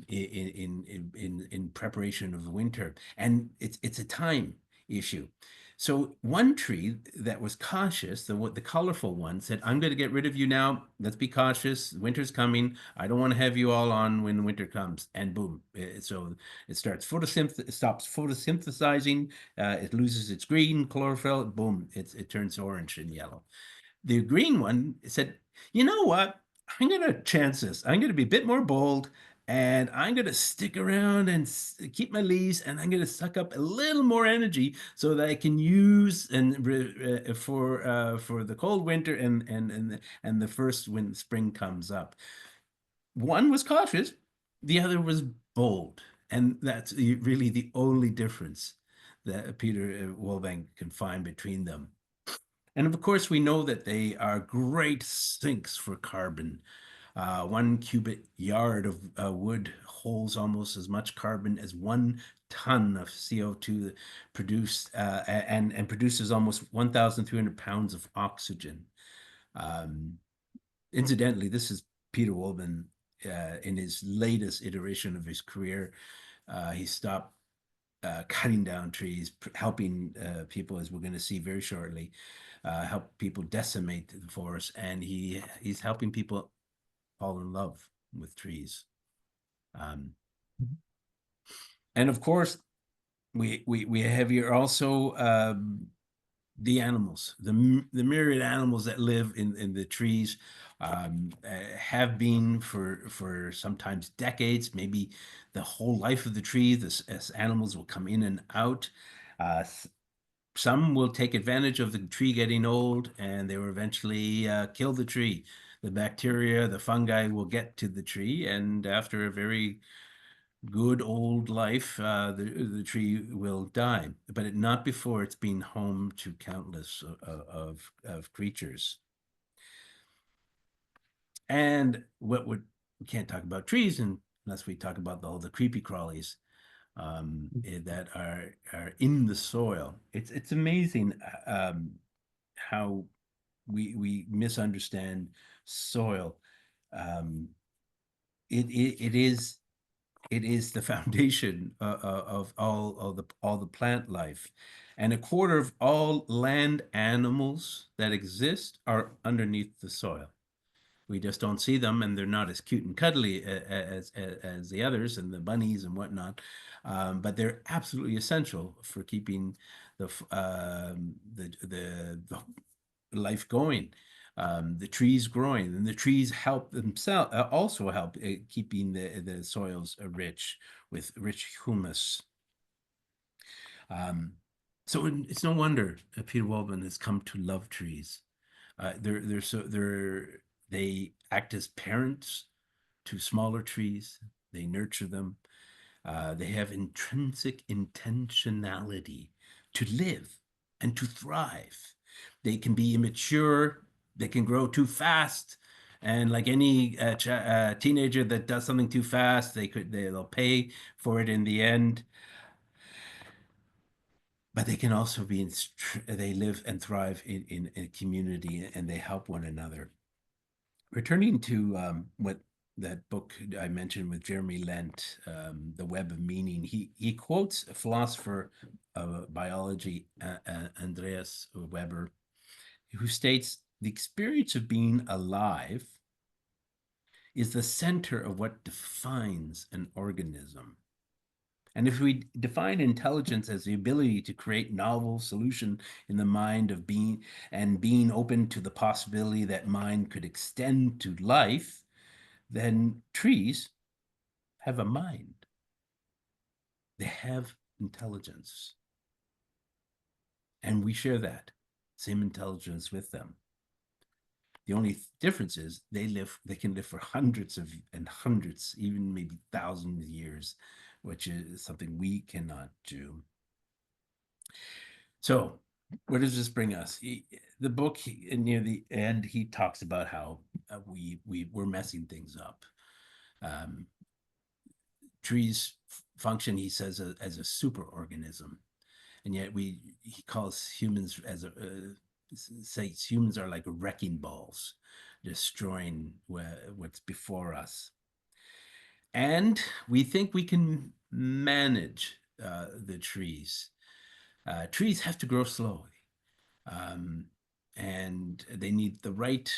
in preparation of the winter, and it's a time issue. So one tree that was cautious, the colorful one, said, "I'm going to get rid of you now. Let's be cautious. Winter's coming. I don't want to have you all on when winter comes." And boom! So it stops photosynthesizing. It loses its green chlorophyll. Boom! It turns orange and yellow. The green one said, "You know what? I'm going to chance this. I'm going to be a bit more bold, and I'm going to stick around and keep my leaves, and I'm going to suck up a little more energy so that I can use for the cold winter and the first when spring comes up." One was cautious, the other was bold, and that's really the only difference that Peter Wolleben can find between them. And of course, we know that they are great sinks for carbon. 1 cubic yard of wood holds almost as much carbon as 1 ton of CO2 produced, and produces almost 1,300 pounds of oxygen. Um, Incidentally, this is Peter Wolleben in his latest iteration of his career. He stopped cutting down trees, helping people, as we're going to see very shortly, help people decimate the forest, and he's helping people fall in love with trees. Um, and of course, we have here also the animals, the myriad animals that live in the trees, have been for sometimes decades, maybe the whole life of the tree. As animals will come in and out. Some will take advantage of the tree getting old, and they will eventually kill the tree. The bacteria, the fungi will get to the tree, and after a very good old life, the tree will die, but not before it's been home to countless of creatures. And we can't talk about trees unless we talk about all the creepy crawlies that are in the soil. It's amazing how we misunderstand soil. Um, it is the foundation of all the plant life, and a quarter of all land animals that exist are underneath the soil. We just don't see them, and they're not as cute and cuddly as the others and the bunnies and whatnot. But they're absolutely essential for keeping the life going, the trees growing, and the trees help themselves also help keeping the soils rich with rich humus. Um, so it's no wonder Peter Waldman has come to love trees. They act as parents to smaller trees. They nurture them. They have intrinsic intentionality to live and to thrive. They can be immature. They can grow too fast. And like any teenager that does something too fast, they'll pay for it in the end. But they can also they live and thrive in a community, and they help one another. Returning to what that book I mentioned with Jeremy Lent, The Web of Meaning, he quotes a philosopher of biology, Andreas Weber, who states the experience of being alive is the center of what defines an organism. And if we define intelligence as the ability to create novel solution in the mind of being and being open to the possibility that mind could extend to life, then trees have a mind. They have intelligence. And we share that same intelligence with them. The only difference is they can live for hundreds and hundreds, even maybe thousands of years, which is something we cannot do. So where does this bring us? The book, near the end, he talks about how we're messing things up. Trees function, he says, as a superorganism, and yet he calls humans as says humans are like wrecking balls, destroying what's before us. And we think we can manage the trees. Trees have to grow slowly, and they need the right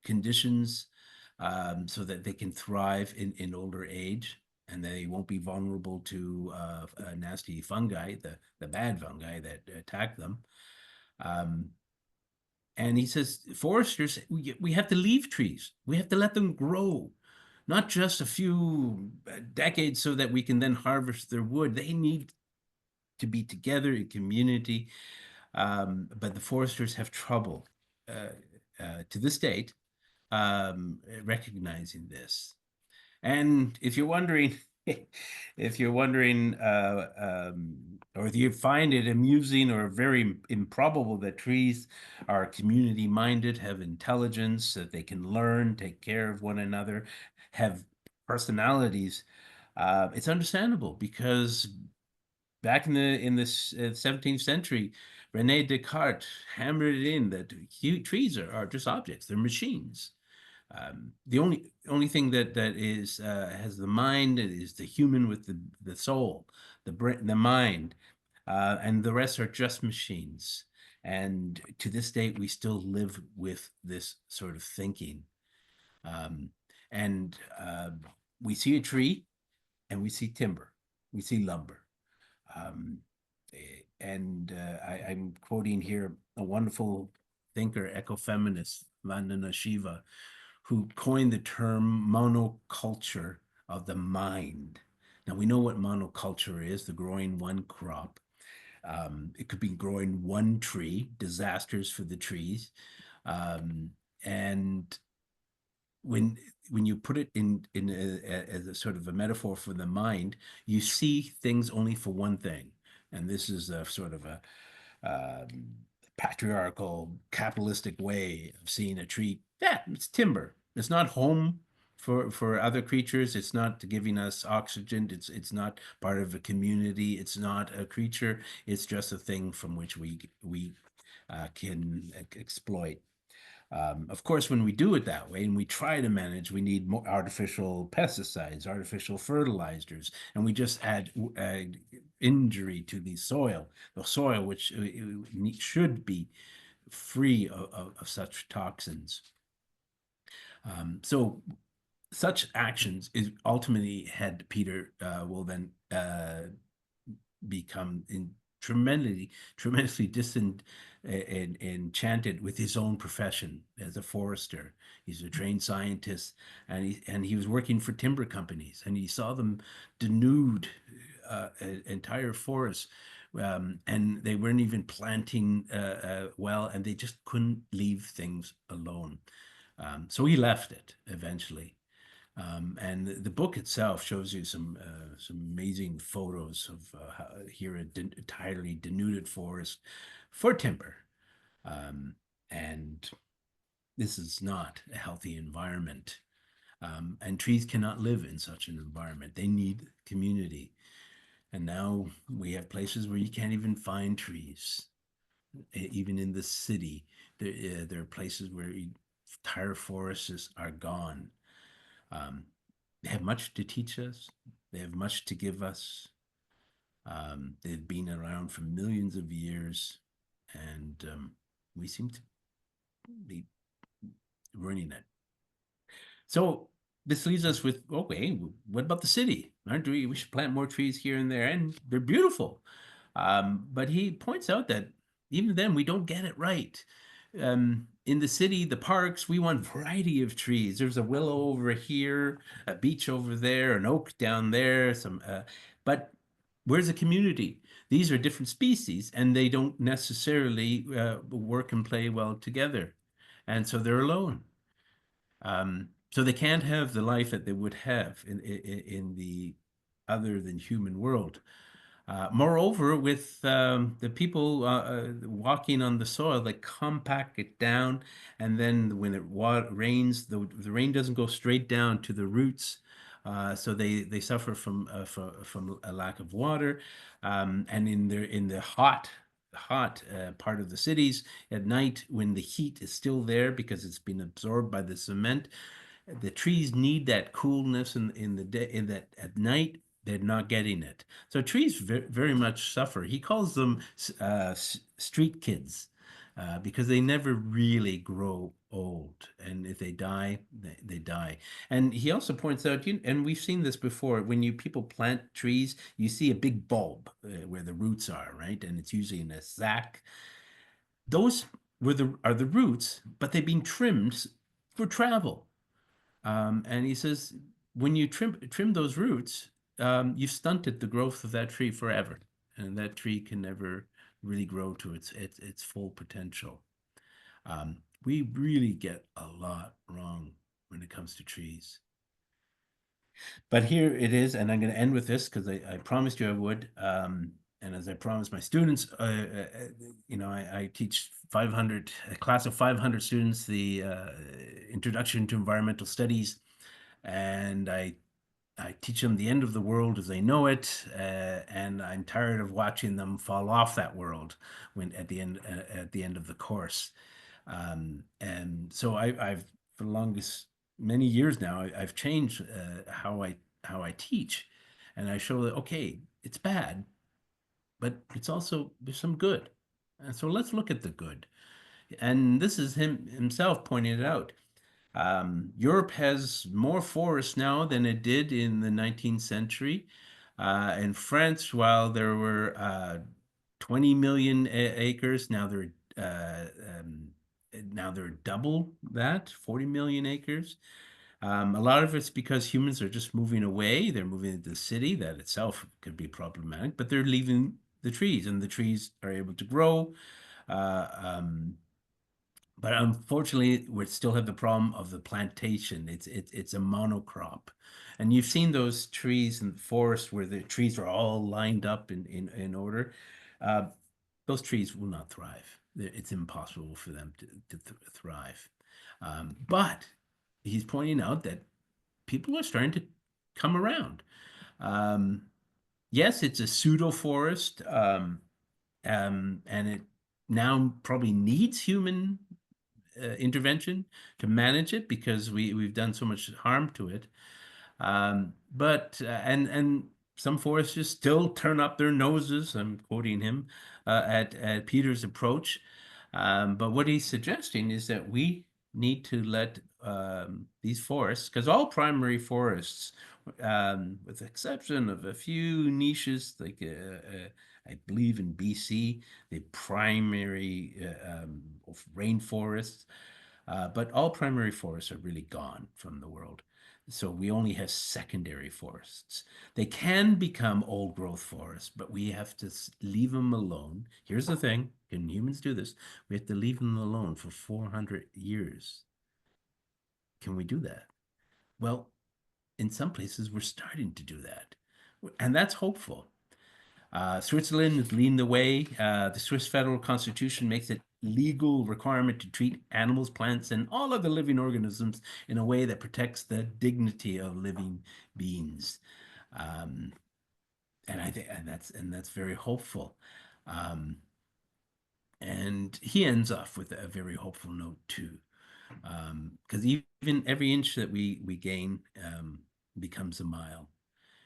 conditions so that they can thrive in older age, and they won't be vulnerable to nasty fungi, the bad fungi that attack them. And he says, foresters, we have to leave trees. We have to let them grow, not just a few decades so that we can then harvest their wood. They need to be together in community. But the foresters have trouble to this date recognizing this. And if you're wondering, if you're wondering, or if you find it amusing or very improbable that trees are community minded, have intelligence, that they can learn, take care of one another, have personalities, it's understandable because back in the 17th century, Rene Descartes hammered it in that trees are just objects; they're machines. The only thing that is has the mind is the human with the soul, the mind, and the rest are just machines. And to this date, we still live with this sort of thinking. Um, and we see a tree, and we see timber, we see lumber. Um, and I'm quoting here a wonderful thinker, ecofeminist, Vandana Shiva, who coined the term monoculture of the mind. Now we know what monoculture is, the growing one crop. It could be growing one tree, disasters for the trees. And when you put it as a sort of a metaphor for the mind, you see things only for one thing. And this is a sort of a patriarchal, capitalistic way of seeing a tree. Yeah, it's timber. It's not home for other creatures. It's not giving us oxygen. It's not part of a community. It's not a creature. It's just a thing from which we can exploit. Of course, when we do it that way and we try to manage, we need more artificial pesticides, artificial fertilizers, and we just add injury to the soil which should be free of such toxins. So such actions is ultimately had Peter will then become tremendously distant and enchanted with his own profession as a forester. He's a trained scientist, and he was working for timber companies, and he saw them denude entire forests, and they weren't even planting well, and they just couldn't leave things alone. So he left it eventually. And the book itself shows you some amazing photos of here an entirely denuded forest for timber. And this is not a healthy environment. And trees cannot live in such an environment. They need community. And now we have places where you can't even find trees. Even in the city, there are places where entire forests are gone. They have much to teach us. They have much to give us. They've been around for millions of years, and we seem to be ruining it. So this leaves us with, okay, what about the city? Aren't we should plant more trees here and there, and they're beautiful. But he points out that even then we don't get it right. In the city, the parks, we want variety of trees. There's a willow over here, a beech over there, an oak down there, but where's the community? These are different species, and they don't necessarily work and play well together, and so they're alone. So they can't have the life that they would have in the other than human world. Moreover, with the people walking on the soil, they compact it down, and then when it rains, the rain doesn't go straight down to the roots, so they suffer from a lack of water, and in the hot part of the cities at night when the heat is still there because it's been absorbed by the cement, the trees need that coolness in the day, in that at night they're not getting it. So trees very much suffer. He calls them street kids because they never really grow old, and if they die, they die. And he also points out, and we've seen this before, when people plant trees, you see a big bulb where the roots are, right? And it's usually in a sack. Those are the roots, but they've been trimmed for travel. And he says, when you trim those roots, you've stunted the growth of that tree forever, and that tree can never really grow to its full potential. We really get a lot wrong when it comes to trees. But here it is, and I'm going to end with this because I promised you I would. And as I promised my students, I teach 500, a class of 500 students, the Introduction to Environmental Studies, and I teach them the end of the world as they know it, and I'm tired of watching them fall off that world when at the end of the course. And so I've for the longest many years now I've changed how I teach, and I show that okay, it's bad, but it's also there's some good, and so let's look at the good. And this is him himself pointing it out. Europe has more forests now than it did in the 19th century. In France, while there were 20 million acres, uh, um, now they're double that, 40 million acres. A lot of it's because humans are just moving away. They're moving into the city. That itself could be problematic, but they're leaving the trees, and the trees are able to grow. Uh, um, but unfortunately, we still have the problem of the plantation. It's a monocrop, and you've seen those trees in the forest where the trees are all lined up in order. Uh, those trees will not thrive. It's impossible for them to thrive. But he's pointing out that people are starting to come around. Um, yes, it's a pseudo forest, and it now probably needs human intervention to manage it because we've done so much harm to it. But and some foresters still turn up their noses. I'm quoting him at Peter's approach. But what he's suggesting is that we need to let these forests, because all primary forests, with the exception of a few niches, like I believe in BC, the primary of rainforests, but all primary forests are really gone from the world. So we only have secondary forests. They can become old growth forests, but we have to leave them alone. Here's the thing, can humans do this? We have to leave them alone for 400 years. Can we do that? Well, in some places, we're starting to do that. And that's hopeful. Switzerland is leading the way. The Swiss federal constitution makes it legal requirement to treat animals, plants, and all other living organisms in a way that protects the dignity of living beings. Um, and I think, and that's very hopeful. Um, and he ends off with a very hopeful note too. Because even every inch that we gain becomes a mile,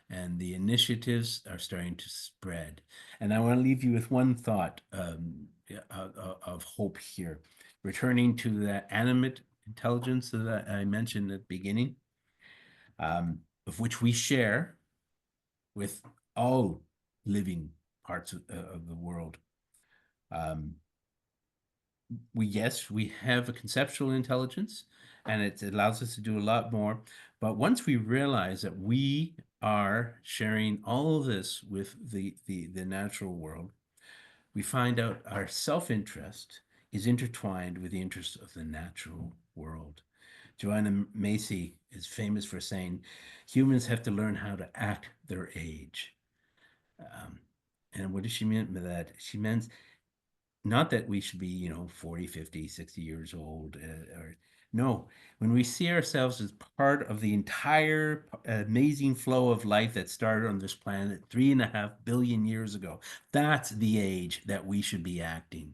and the initiatives are starting to spread. And I want to leave you with one thought of hope here, returning to that animate intelligence that I mentioned at the beginning, of which we share with all living parts of the world. Yes, we have a conceptual intelligence, and it allows us to do a lot more. But once we realize that we are sharing all of this with the natural world, we find out our self-interest is intertwined with the interests of the natural world. Joanna Macy is famous for saying, humans have to learn how to act their age. And what does she mean by that? She meant not that we should be 40, 50, 60 years old, or no, when we see ourselves as part of the entire amazing flow of life that started on this planet 3.5 billion years ago, that's the age that we should be acting,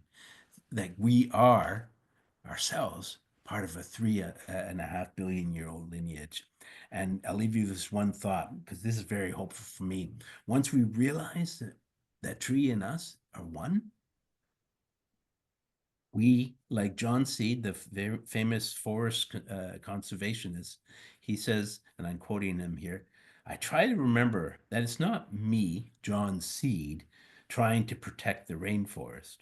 that we are ourselves part of a 3.5 billion-year-old lineage. And I'll leave you this one thought, because this is very hopeful for me. Once we realize that tree and us are one, we, like John Seed, the famous forest conservationist, he says, and I'm quoting him here, I try to remember that it's not me, John Seed, trying to protect the rainforest.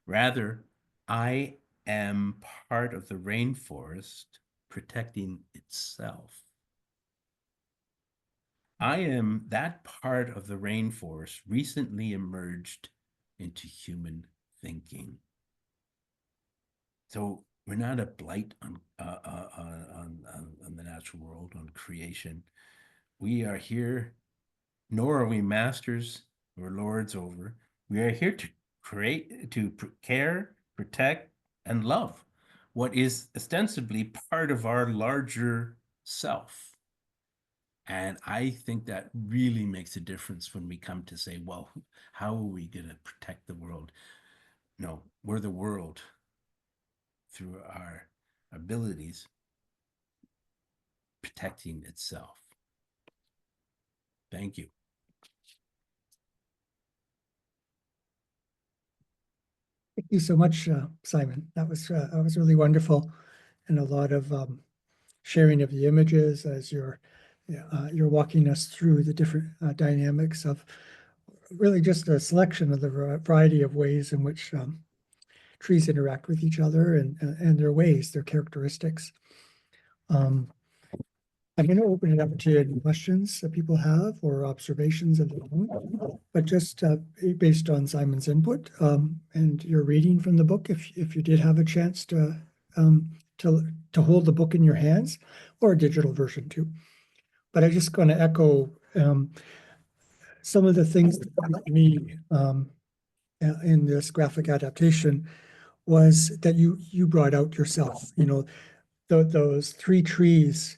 Rather, I am part of the rainforest protecting itself. I am that part of the rainforest recently emerged into human thinking. So we're not a blight on the natural world, on creation. We are here, nor are we masters or lords over. We are here to create, to care, protect, and love what is ostensibly part of our larger self. And I think that really makes a difference when we come to say, well, how are we going to protect the world? No, we're the world through our abilities protecting itself. Thank you. Thank you so much, Simon. That was really wonderful, and a lot of sharing of the images as you're walking us through the different dynamics of really just a selection of the variety of ways in which trees interact with each other and their ways, their characteristics. I'm going to open it up to any questions that people have or observations of the moment, but just based on Simon's input and your reading from the book, if you did have a chance um, to hold the book in your hands, or a digital version too. But I'm just going to echo some of the things that struck me in this graphic adaptation was that you brought out yourself. Those three trees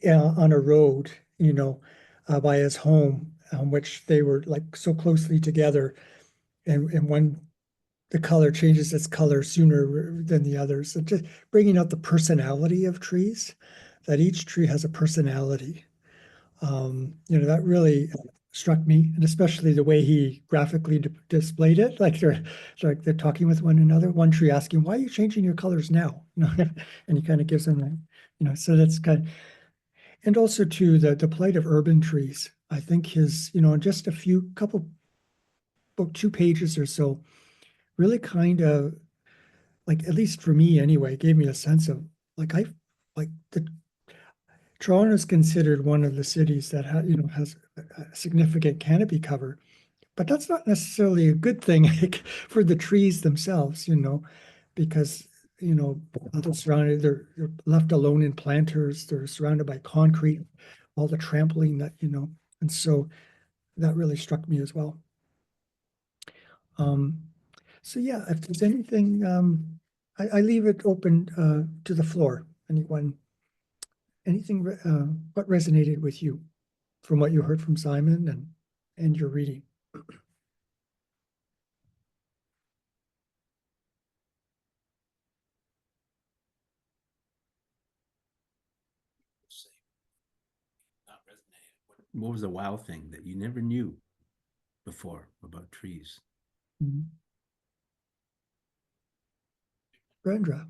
on a road, by his home, which they were like so closely together, and one the color changes its color sooner than the others. So just bringing out the personality of trees, that each tree has a personality. That really struck me, and especially the way he graphically displayed it, like they're talking with one another. One tree asking, "Why are you changing your colors now?" And he kind of gives them, so that's kind of, and also to the plight of urban trees. I think his, just a couple book 2 pages or so, really kind of like, at least for me anyway, gave me a sense of like the Toronto is considered one of the cities that has a significant canopy cover, but that's not necessarily a good thing like, for the trees themselves, because they're left alone in planters, they're surrounded by concrete, all the trampling that, and so that really struck me as well. Um, so yeah, if there's anything, I leave it open to the floor. Anything, what resonated with you from what you heard from Simon and your reading? what was the wow thing that you never knew before about trees? Mhm. Brandra.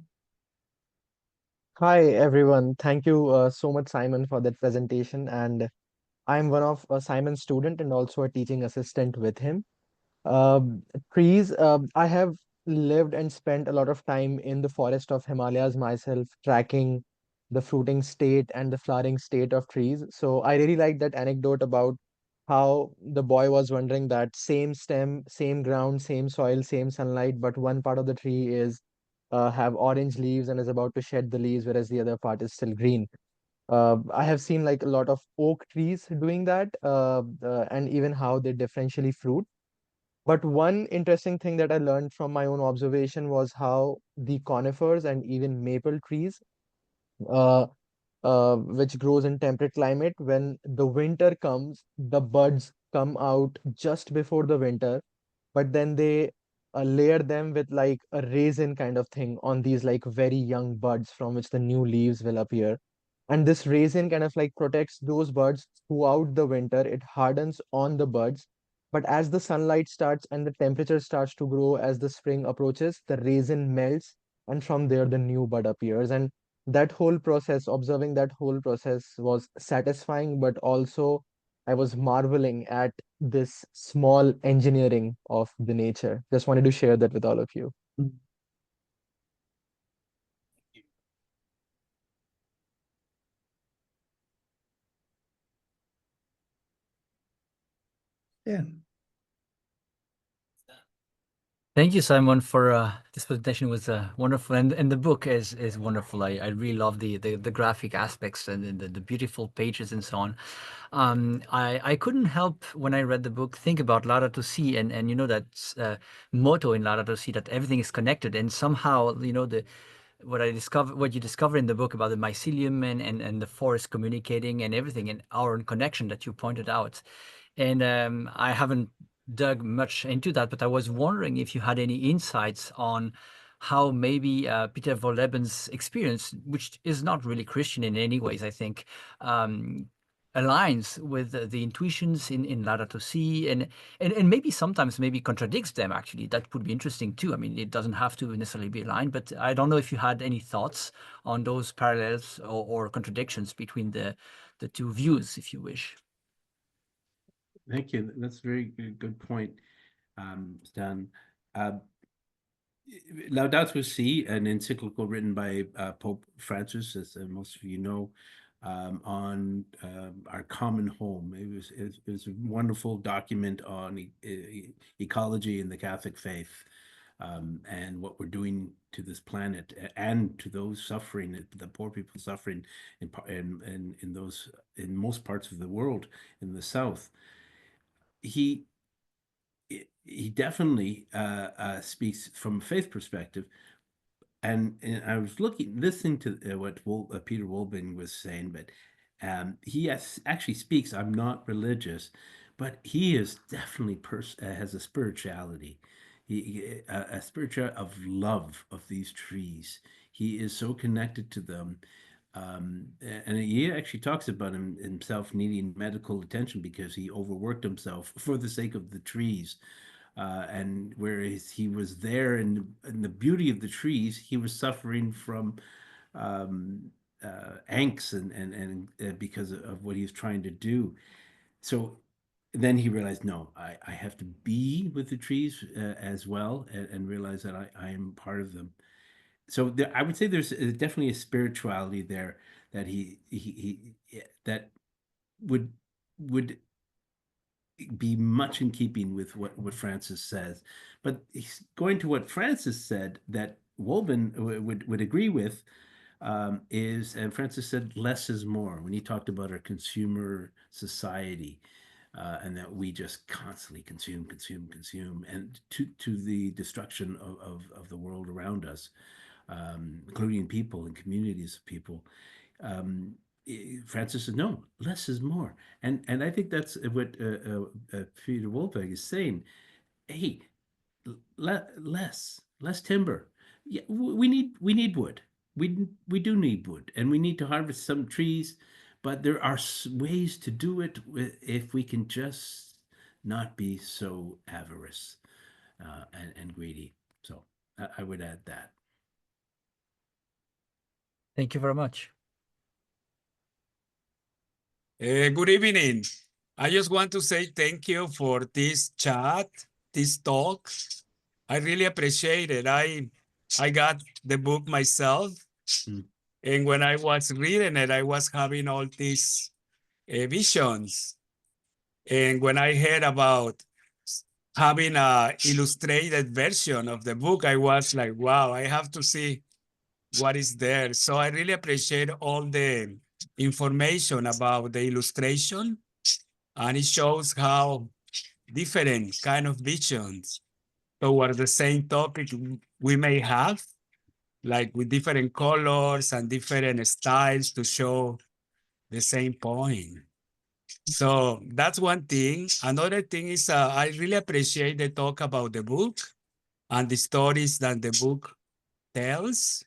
Hi, everyone. Thank you so much, Simon, for that presentation. And I'm one of Simon's student and also a teaching assistant with him. Um, Trees, I have lived and spent a lot of time in the forest of Himalayas myself, tracking the fruiting state and the flowering state of trees. So I really like that anecdote about how the boy was wondering that same stem, same ground, same soil, same sunlight, but one part of the tree is have orange leaves and is about to shed the leaves, whereas the other part is still green. I have seen like a lot of oak trees doing that, and even how they differentially fruit. But one interesting thing that I learned from my own observation was how the conifers and even maple trees, uh, which grows in temperate climate, when the winter comes, the buds come out just before the winter, but then they layer them with like a raisin kind of thing on these like very young buds from which the new leaves will appear. And this raisin kind of like protects those buds throughout the winter. It hardens on the buds. But as the sunlight starts and the temperature starts to grow as the spring approaches, the raisin melts, and from there the new bud appears. And that whole process, observing that whole process was satisfying, but also I was marveling at this small engineering of the nature. Just wanted to share that with all of you. Mm. Dan. Thank you, Simon, for this presentation was wonderful, and the book is wonderful. I really love the graphic aspects and the beautiful pages and so on. I couldn't help when I read the book think about Laudato Si, and you know that motto in Laudato Si that everything is connected, and somehow you know the what you discover in the book about the mycelium and the forest communicating and everything and our connection that you pointed out. And I haven't dug much into that, but I was wondering if you had any insights on how maybe Peter Wohllebens experience, which is not really Christian in any ways, I think, um, aligns with the intuitions in Laudato Si, and maybe sometimes maybe contradicts them. Actually, that would be interesting too. I mean, it doesn't have to necessarily be aligned, but I don't know if you had any thoughts on those parallels or contradictions between the two views, if you wish. Thank you. That's a very good point, Stan. Uh, Laudato Si, an encyclical written by Pope Francis, as most of you know, on our common home. It was a wonderful document on ecology and the Catholic faith, and what we're doing to this planet and to those suffering, the poor people suffering in those in most parts of the world in the South. He he definitely speaks from a faith perspective. And I was listening to what Peter Wohlleben was saying, but he actually speaks. I'm not religious, but he is definitely has a spirituality, a spiritual of love of these trees. He is so connected to them, and he actually talks about himself needing medical attention because he overworked himself for the sake of the trees. And whereas he was there in the beauty of the trees, he was suffering from um, angst and because of what he was trying to do. So then he realized, no, I have to be with the trees as well, and realize that I am part of them. So I would say there's definitely a spirituality there that that would would be much in keeping with what Francis says. But going to what Francis said that Wohlleben would agree with, is, and Francis said, less is more when he talked about our consumer society, and that we just constantly consume, consume, consume, and to the destruction of the world around us, including people and communities of people. Um, Francis says, no, less is more. And I think that's what Peter Wolfgang is saying. Hey, less timber. Yeah, we need wood. We do need wood, and we need to harvest some trees, but there are ways to do it if we can just not be so avarice and greedy. So I would add that. Thank you very much. Good evening. I just want to say thank you for this chat, this talk. I really appreciate it. I got the book myself, and when I was reading it, I was having all these visions. And when I heard about having a illustrated version of the book, I was like, wow, I have to see what is there. So I really appreciate all the information about the illustration, and it shows how different kind of visions toward the same topic we may have, like with different colors and different styles to show the same point. So that's one thing. Another thing is I really appreciate the talk about the book and the stories that the book tells.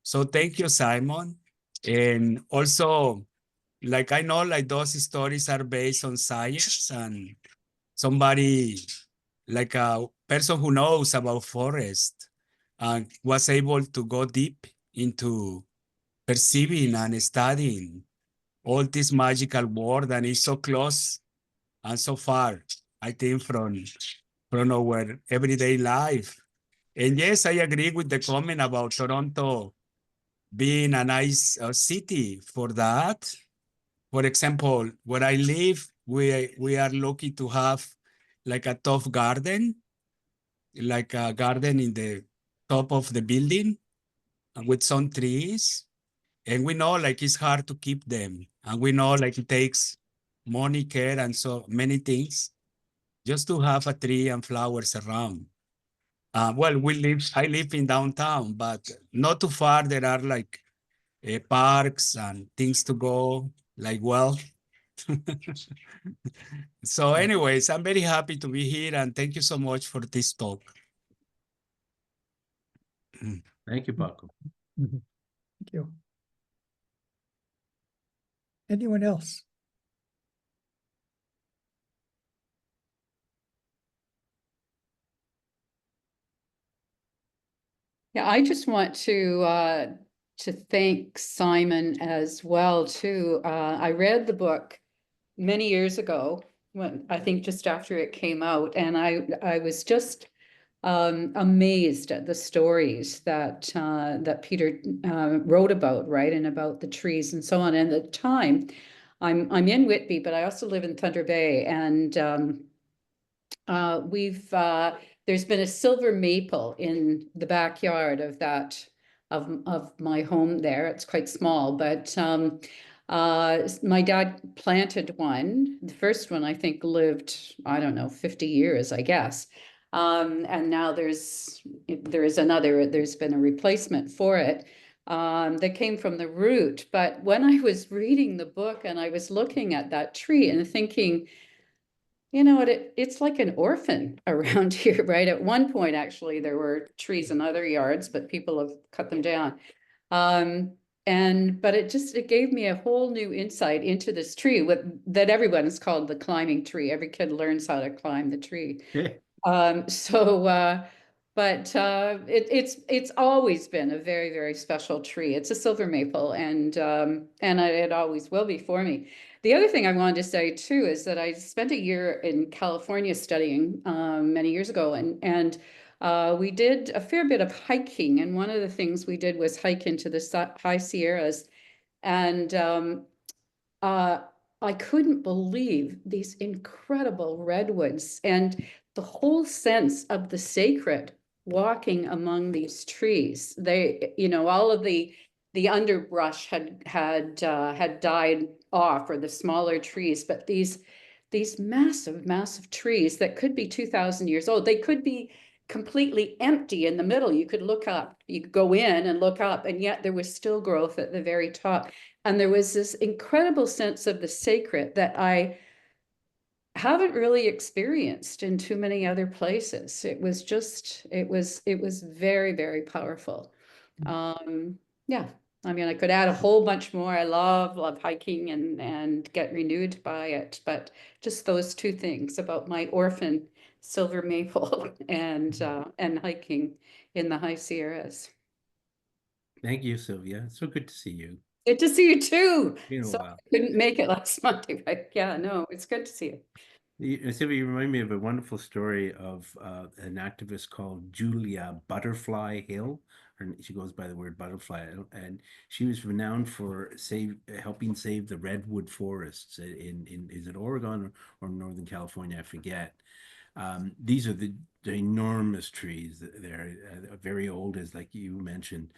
So thank you, Simon. And also, like I know like those stories are based on science, and somebody like a person who knows about forest was able to go deep into perceiving and studying all this magical world, and it's so close and so far, I think, from our everyday life. And yes, I agree with the comment about Toronto being a nice city for that. For example, where I live, we are lucky to have like a top garden, like a garden in the top of the building with some trees. And we know like it's hard to keep them. And we know like it takes money, care, and so many things just to have a tree and flowers around. Well, I live in downtown, but not too far. There are like parks and things to go, like, well. So anyways, I'm very happy to be here, and thank you so much for this talk. Thank you, Paco. Thank you. Anyone else? Yeah, I just want to thank Simon as well too. I read the book many years ago, when I think just after it came out, and I was just amazed at the stories that that Peter wrote about, right, and about the trees and so on. And at the time, I'm in Whitby, but I also live in Thunder Bay, and there's been a silver maple in the backyard of that of my home there. It's quite small, but my dad planted one. The first one I think lived, I don't know, 50 years, I guess. And now there is another. There's been a replacement for it that came from the root. But when I was reading the book and I was looking at that tree and thinking, you know what, it's like an orphan around here, right? At one point, actually, there were trees in other yards, but people have cut them down. But it gave me a whole new insight into this tree that everyone is called the climbing tree. Every kid learns how to climb the tree. It's always been a very, very special tree. It's a silver maple, and it always will be for me. The other thing I wanted to say too is that I spent a year in California studying many years ago, and we did a fair bit of hiking. And one of the things we did was hike into the high Sierras, and I couldn't believe these incredible redwoods and the whole sense of the sacred walking among these trees. They, all of the underbrush had died off, or the smaller trees, but these massive trees that could be 2,000 years old. They could be completely empty in the middle. You could look up, you could go in and look up, and yet there was still growth at the very top. And there was this incredible sense of the sacred that I haven't really experienced in too many other places. It was very, very powerful. Yeah, I mean, I could add a whole bunch more. I love hiking and get renewed by it, but just those two things about my orphan silver maple and hiking in the high Sierras. Thank you, Sylvia. It's so good to see you. Good to see you too. Been a So while. I couldn't make it last Monday, but yeah, no, it's good to see you. Sylvia, you remind me of a wonderful story of an activist called Julia Butterfly Hill. She goes by the word butterfly, and she was renowned for helping save the redwood forests in is it Oregon or Northern California? I forget. These are the enormous trees. They're very old, as like you mentioned,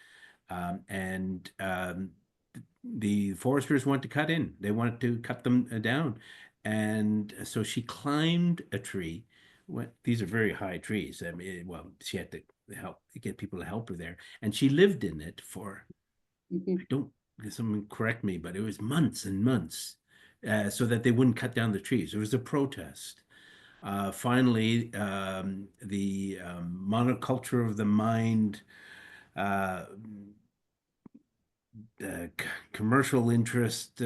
and the foresters want to cut in. They wanted to cut them down. And so she climbed a tree. These are very high trees. I mean, well, she had to get people to help her there. And she lived in it for, Mhm. I don't, someone correct me, but it was months and months so that they wouldn't cut down the trees. There was a protest. Finally, the monoculture of the mind commercial interest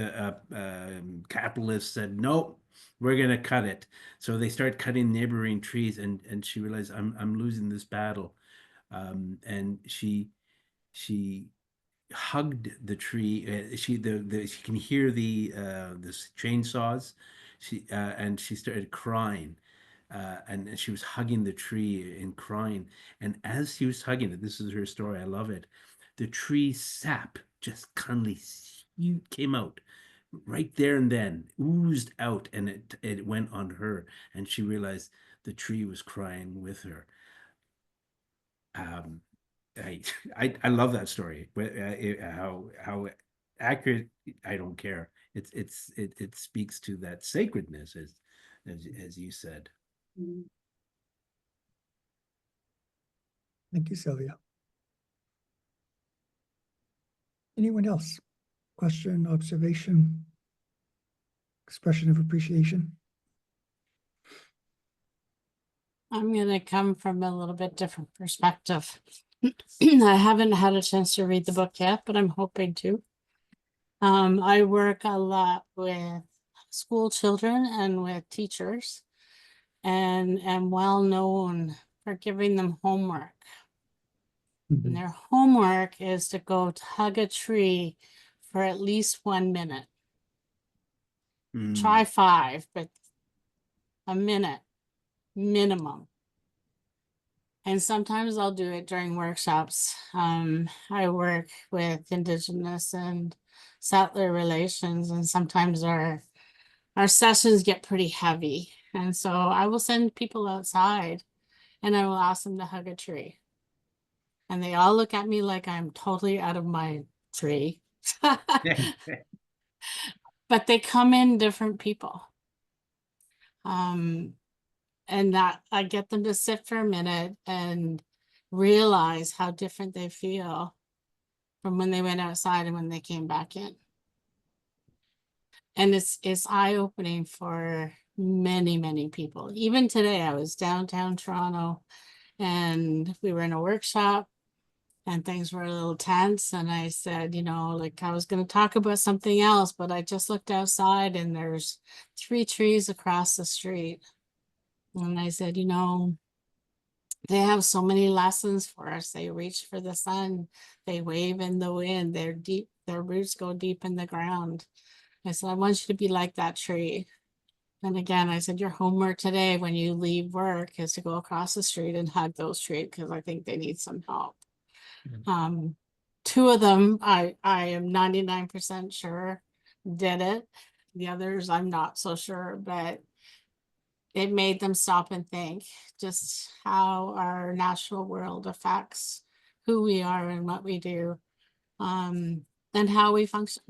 capitalists said, no, we're going to cut it. So they start cutting neighboring trees, and she realized I'm losing this battle. And she hugged the tree. She can hear the chainsaws. And she started crying. And she was hugging the tree and crying. And as she was hugging it, this is her story. I love it. The tree sap just kindly came out right there and then, oozed out, and it went on her. And she realized the tree was crying with her. I I love that story. How accurate, I don't care. It speaks to that sacredness as you said. Mhm. Thank you, Sylvia. Anyone else? Question, observation, expression of appreciation? I'm going to come from a little bit different perspective. I haven't had a chance to read the book yet, but I'm hoping to. I work a lot with school children and with teachers, and am well known for giving them homework. And their homework is to go to hug a tree for at least 1 minute. Try 5, but a minute minimum. And sometimes I'll do it during workshops. I work with Indigenous and settler relations, and sometimes our sessions get pretty heavy. And so I will send people outside and I will ask them to hug a tree. And they all look at me like I'm totally out of my tree. But they come in different people. And that I get them to sit for a minute and realize how different they feel from when they went outside and when they came back in. And it's eye-opening for many, many people. Even today, I was downtown Toronto and we were in a workshop and things were a little tense. And I said, like I was going to talk about something else, but I just looked outside and there's 3 trees across the street. And I said, they have so many lessons for us. They reach for the sun. They wave in the wind. Their roots go deep in the ground. I said, I want you to be like that tree. And again, I said, your homework today when you leave work is to go across the street and hug those trees because I think they need some help. 2 of them, I am 99% sure did it. The others, I'm not so sure, but it made them stop and think just how our natural world affects who we are and what we do, and how we function.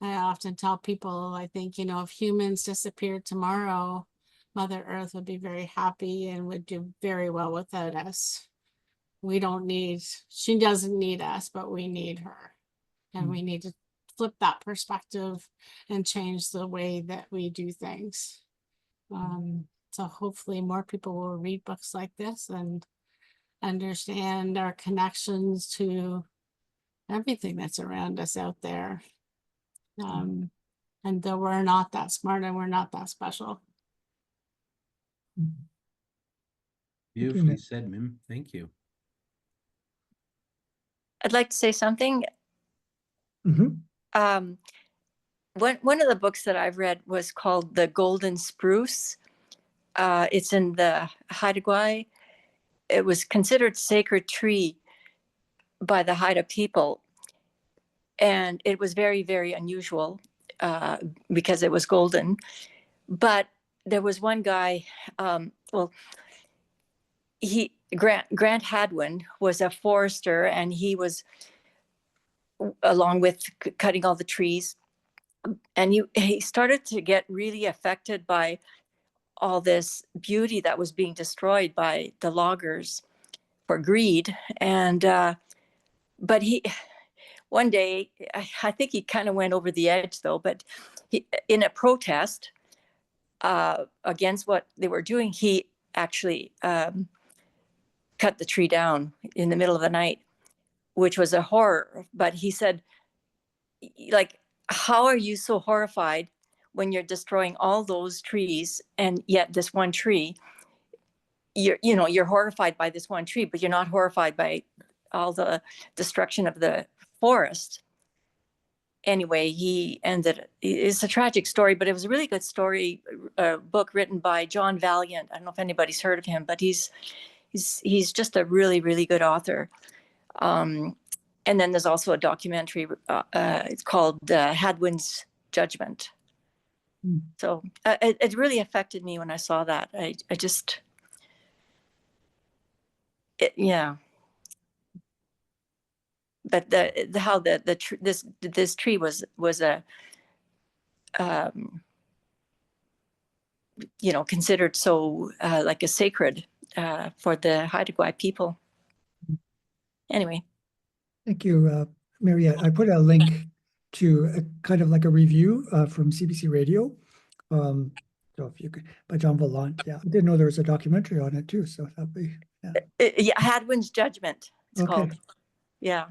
I often tell people, I think, if humans disappeared tomorrow, Mother Earth would be very happy and would do very well without us. She doesn't need us, but we need her. And we need to flip that perspective and change the way that we do things. So hopefully more people will read books like this and understand our connections to everything that's around us out there. And that we're not that smart and we're not that special. Beautifully Ma'am. said, Mim. Thank you. I'd like to say something. Mhm. One of the books that I've read was called The Golden Spruce. It's in the Haida. It was considered sacred tree by the Haida people. And it was very, very unusual because it was golden. But there was one guy, Grant Hadwin was a forester, and he was, along with cutting all the trees, and he started to get really affected by all this beauty that was being destroyed by the loggers for greed. And but one day, I think he kind of went over the edge though, but in a protest against what they were doing, he actually cut the tree down in the middle of the night, which was a horror. But he said, like, how are you so horrified when you're destroying all those trees, and yet this one tree, you're horrified by this one tree, but you're not horrified by all the destruction of the forest. Anyway, it's a tragic story, but it was a really good story, book written by John Valiant. I don't know if anybody's heard of him, but he's just a really, really good author. And then there's also a documentary. It's called Hadwin's Judgment. So it really affected me when I saw that. Yeah. But this tree was a considered so like a sacred for the Haida people. Anyway. Thank you, Mariette. I put a link to a kind of like a review from CBC Radio. So if you could, by John Vallant. Yeah, I didn't know there was a documentary on it too. So that'd be, yeah. Hadwin's Judgment. It's called. Yeah.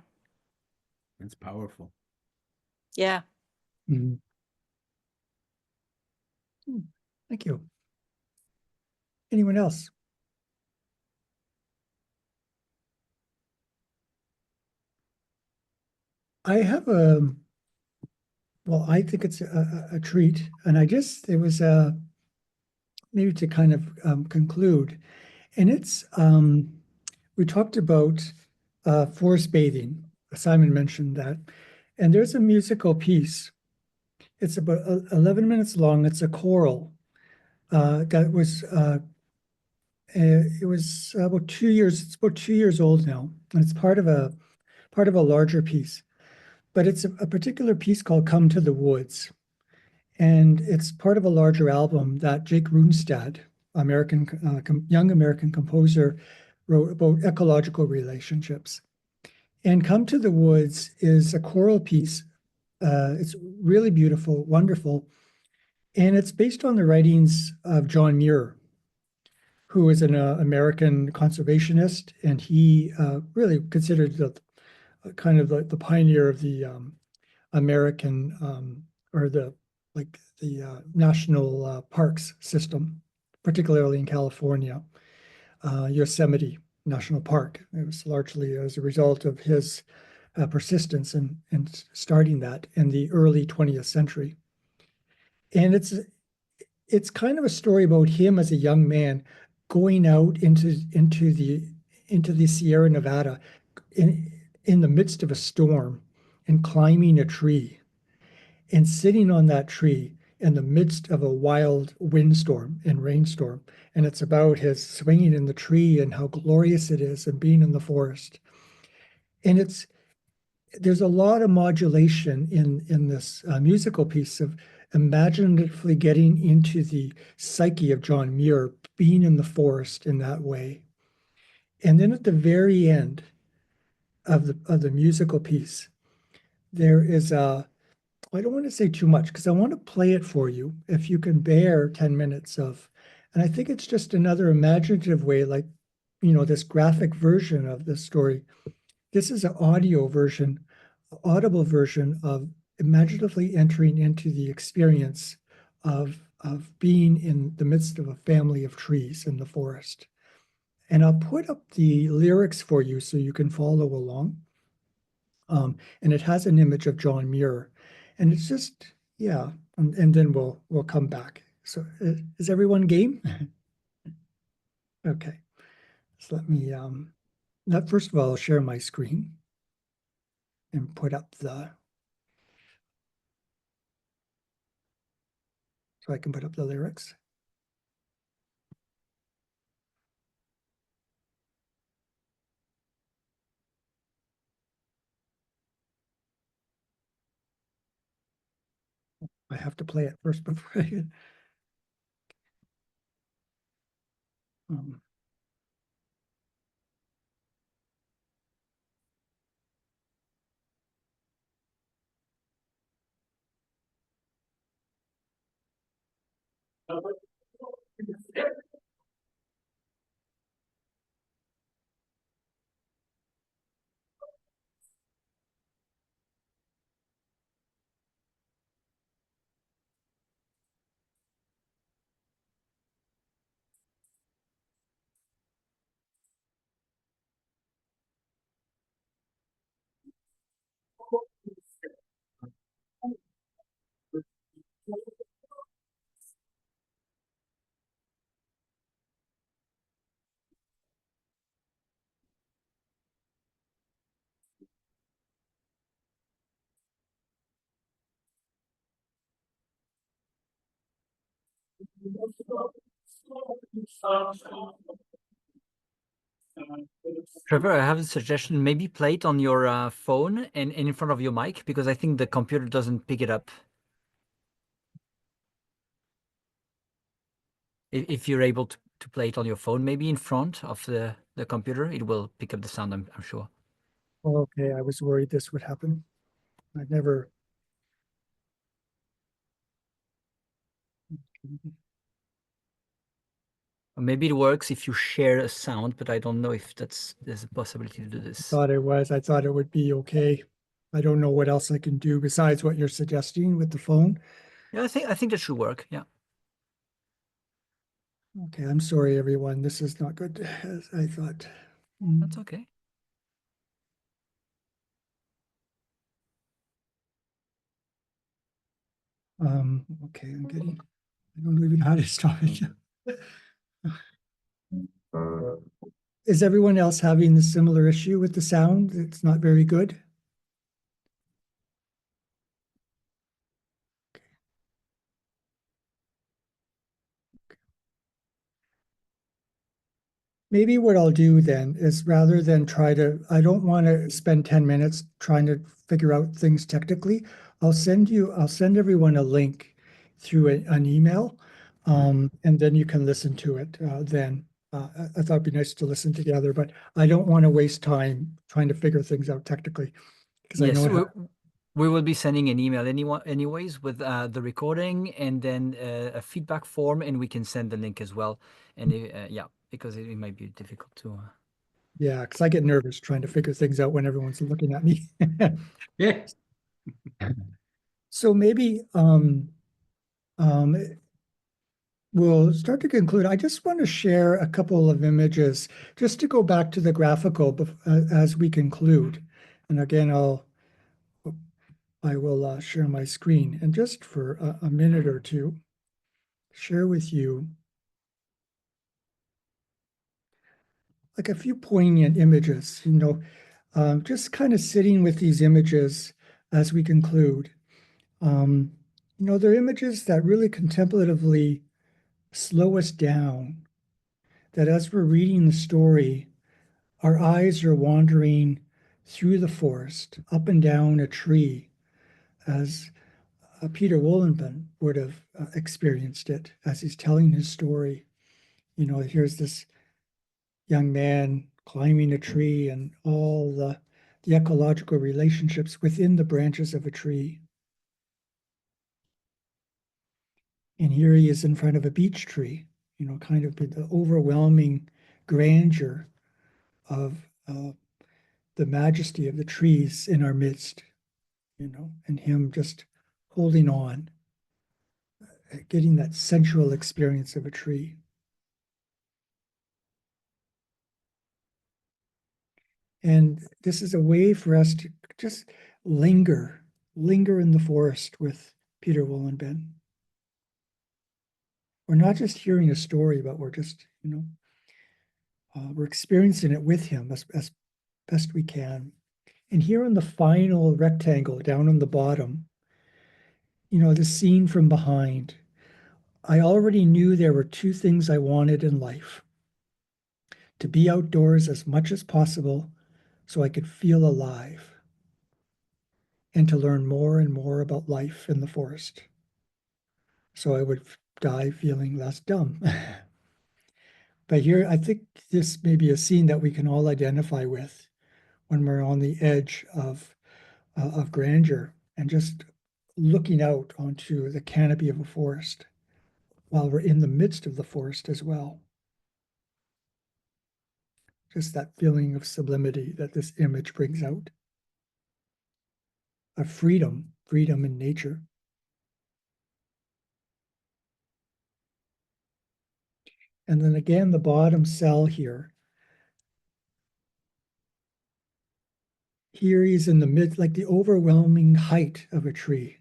It's powerful. Yeah. Mm-hmm. Thank you. Anyone else? I have well, I think it's a treat, and it was maybe to kind of conclude, and it's we talked about forest bathing. Simon mentioned that, and there's a musical piece. It's about 11 minutes long. It's a choral that was it was about 2 years. It's about 2 years old now, and it's part of a larger piece. But it's a particular piece called "Come to the Woods," and it's part of a larger album that Jake Runestad, young American composer, wrote about ecological relationships. And "Come to the Woods" is a choral piece. It's really beautiful, wonderful, and it's based on the writings of John Muir, who is an American conservationist, and he really considered the kind of the pioneer of the American or the national parks system, particularly in California, Yosemite National Park. It was largely as a result of his persistence in starting that in the early 20th century. And it's kind of a story about him as a young man going out into the Sierra Nevada in the midst of a storm and climbing a tree and sitting on that tree in the midst of a wild windstorm and rainstorm. And it's about his swinging in the tree and how glorious it is and being in the forest. And there's a lot of modulation in this musical piece of imaginatively getting into the psyche of John Muir, being in the forest in that way. And then at the very end of the musical piece, there is I don't want to say too much because I want to play it for you if you can bear 10 minutes of, and I think it's just another imaginative way, like, this graphic version of this story. This is an audio version audible version of imaginatively entering into the experience of being in the midst of a family of trees in the forest. And I'll put up the lyrics for you so you can follow along. And it has an image of John Muir. And it's just, yeah, and then we'll come back. So is everyone game? Okay. So let me, first of all, I'll share my screen and put up so I can put up the lyrics. I have to play it first before I um, Trevor, I have a suggestion. Maybe play it on your phone and in front of your mic, because I think the computer doesn't pick it up. If you're able to play it on your phone, maybe in front of the computer, it will pick up the sound, I'm sure. okay, I was worried this would happen. I've never. Or maybe it works if you share a sound, but I don't know if there's a possibility to do this. Thought it was. I thought it would be okay. I don't know what else I can do besides what you're suggesting with the phone. Yeah, I think that should work. Yeah. Okay, I'm sorry, everyone. This is not good as I thought. That's okay. Okay, I don't even know how to stop it. Is everyone else having the similar issue with the sound? It's not very good. Maybe what I'll do then is, rather than I don't want to spend 10 minutes trying to figure out things technically. I'll send everyone a link through an email, and then you can listen to it then. I thought it'd be nice to listen together, but I don't want to waste time trying to figure things out technically, because I Yes, know we will be sending an email anyways with the recording, and then a feedback form, and we can send the link as well. And yeah, because it might be difficult to. yeah, because I get nervous trying to figure things out when everyone's looking at me. Yeah. So maybe we'll start to conclude. I just want to share a couple of images just to go back to the graphical as we conclude. And again, I will share my screen, and just for a minute or two, share with you like a few poignant images, just kind of sitting with these images as we conclude. They're images that really contemplatively slow us down, that as we're reading the story, our eyes are wandering through the forest, up and down a tree, as Peter Wohlleben would have experienced it as he's telling his story. Here's this young man climbing a tree and all the ecological relationships within the branches of a tree. And here he is in front of a beech tree, kind of the overwhelming grandeur of the majesty of the trees in our midst. and him just holding on, getting that sensual experience of a tree. And this is a way for us to just linger in the forest with Peter Wohlleben. We're not just hearing a story, but we're just, we're experiencing it with him as best we can. And here in the final rectangle down on the bottom, the scene from behind, I already knew there were two things I wanted in life: to be outdoors as much as possible so I could feel alive, and to learn more and more about life in the forest so I would die feeling less dumb. But here, I think this may be a scene that we can all identify with when we're on the edge of grandeur and just looking out onto the canopy of a forest while we're in the midst of the forest as well. Just that feeling of sublimity that this image brings out, of freedom in nature. And then again, the bottom cell here. Here he's in the mid, like the overwhelming height of a tree.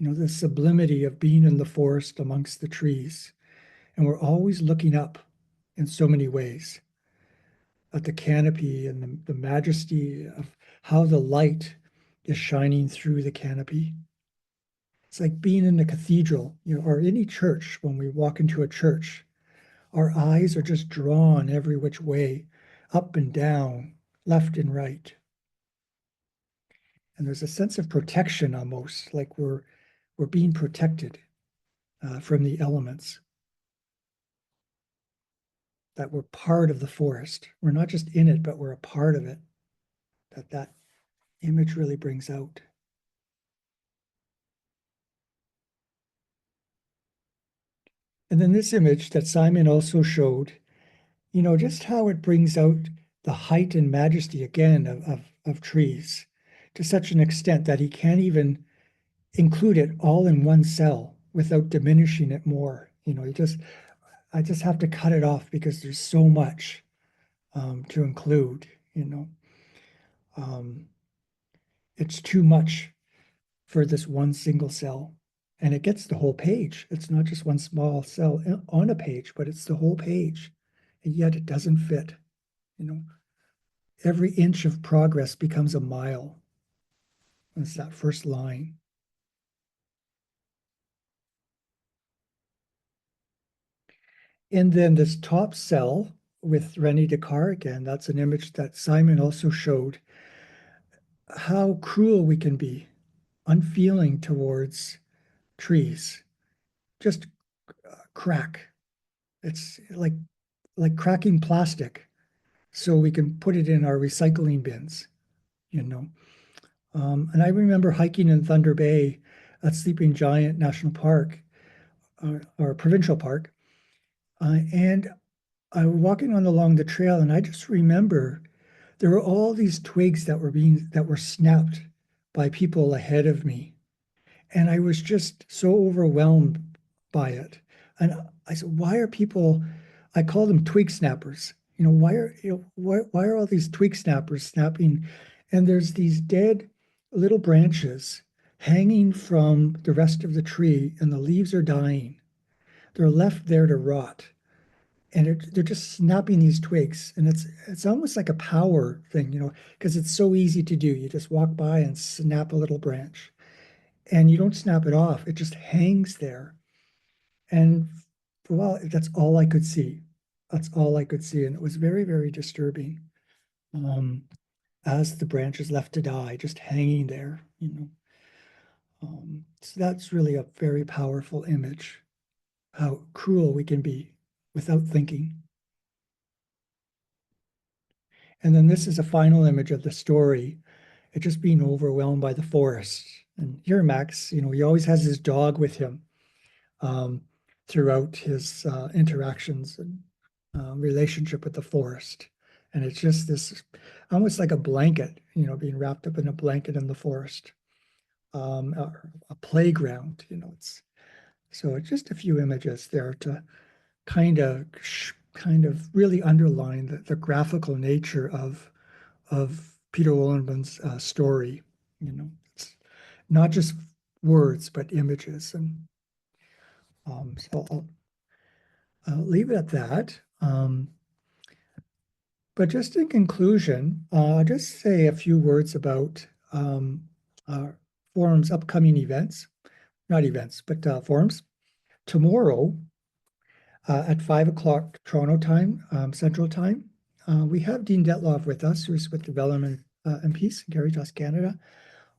The sublimity of being in the forest amongst the trees. And we're always looking up in so many ways at the canopy and the majesty of how the light is shining through the canopy. It's like being in a cathedral, or any church. When we walk into a church, our eyes are just drawn every which way, up and down, left and right. And there's a sense of protection almost, like we're being protected from the elements. That we're part of the forest. We're not just in it, but we're a part of it. That image really brings out. And then this image that Simon also showed, just how it brings out the height and majesty again of trees to such an extent that he can't even include it all in one cell without diminishing it more. I just have to cut it off because there's so much to include, it's too much for this one single cell. And it gets the whole page. It's not just one small cell on a page, but it's the whole page. And yet it doesn't fit. Every inch of progress becomes a mile. It's that first line. And then this top cell with René Descartes again, that's an image that Simon also showed, how cruel we can be, unfeeling towards trees. Just crack. It's like cracking plastic so we can put it in our recycling bins, And I remember hiking in Thunder Bay at Sleeping Giant National Park, or provincial park, and I was walking along the trail, and I just remember there were all these twigs that were snapped by people ahead of me, and I was just so overwhelmed by it. And I said, "Why are people?" I call them twig snappers. Why are all these twig snappers snapping? And there's these dead little branches hanging from the rest of the tree, and the leaves are dying. They're left there to rot. And they're just snapping these twigs, and it's almost like a power thing, because it's so easy to do. You just walk by and snap a little branch, and you don't snap it off. It just hangs there. And for a while, that's all I could see. That's all I could see, and it was very, very disturbing. As the branch is left to die, just hanging there, So that's really a very powerful image, how cruel we can be without thinking. And then this is a final image of the story. It just being overwhelmed by the forest. And here Max, he always has his dog with him throughout his interactions and relationship with the forest. And it's just this almost like a blanket, being wrapped up in a blanket in the forest. a playground, you know. So just a few images there to kind of really underline the graphical nature of Peter Wohlleben's story. You know, it's not just words but images, and so I'll leave it at that. But just in conclusion, I'll just say a few words about forum's upcoming events, not events, but forums. Tomorrow at 5 o'clock Toronto time, Central Time, we have Dean Detloff with us, who's with Development and Peace in Caritas Canada,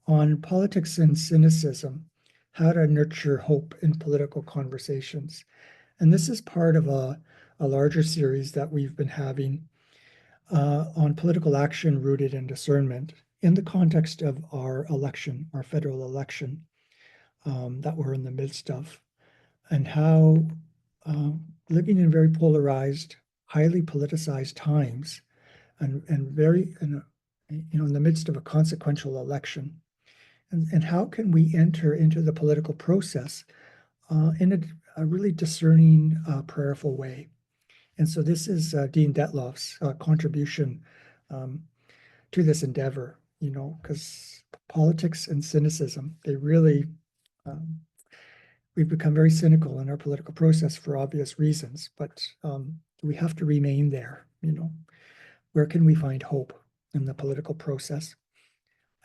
on politics and cynicism, how to nurture hope in political conversations. And this is part of a larger series that we've been having on political action rooted in discernment in the context of our election, our federal election that we're in the midst of, and how living in very polarized, highly politicized times, and very, in the midst of a consequential election, and how can we enter into the political process in a really discerning, prayerful way. And so this is Dean Detloff's contribution to this endeavor, you know, because politics and cynicism, they really, we've become very cynical in our political process for obvious reasons, but we have to remain there, you know. Where can we find hope in the political process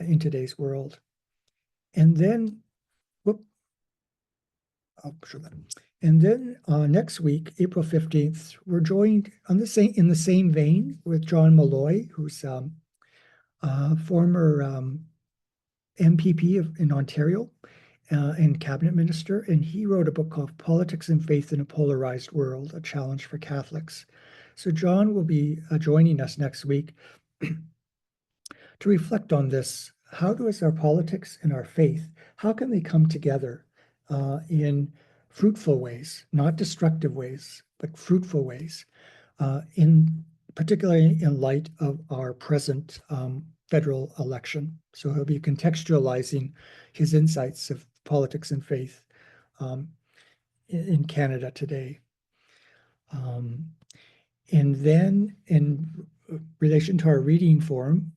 in today's world? And then, I'll show that. And then next week, April 15th, we're joined in the same vein with John Malloy, who's a former MPP in Ontario and cabinet minister. And he wrote a book called Politics and Faith in a Polarized World, A Challenge for Catholics. So John will be joining us next week to reflect on this. How does our politics and our faith, how can they come together in fruitful ways, not destructive ways, but fruitful ways, particularly in light of our present federal election. So he'll be contextualizing his insights of politics and faith in Canada today. And then in relation to our reading forum,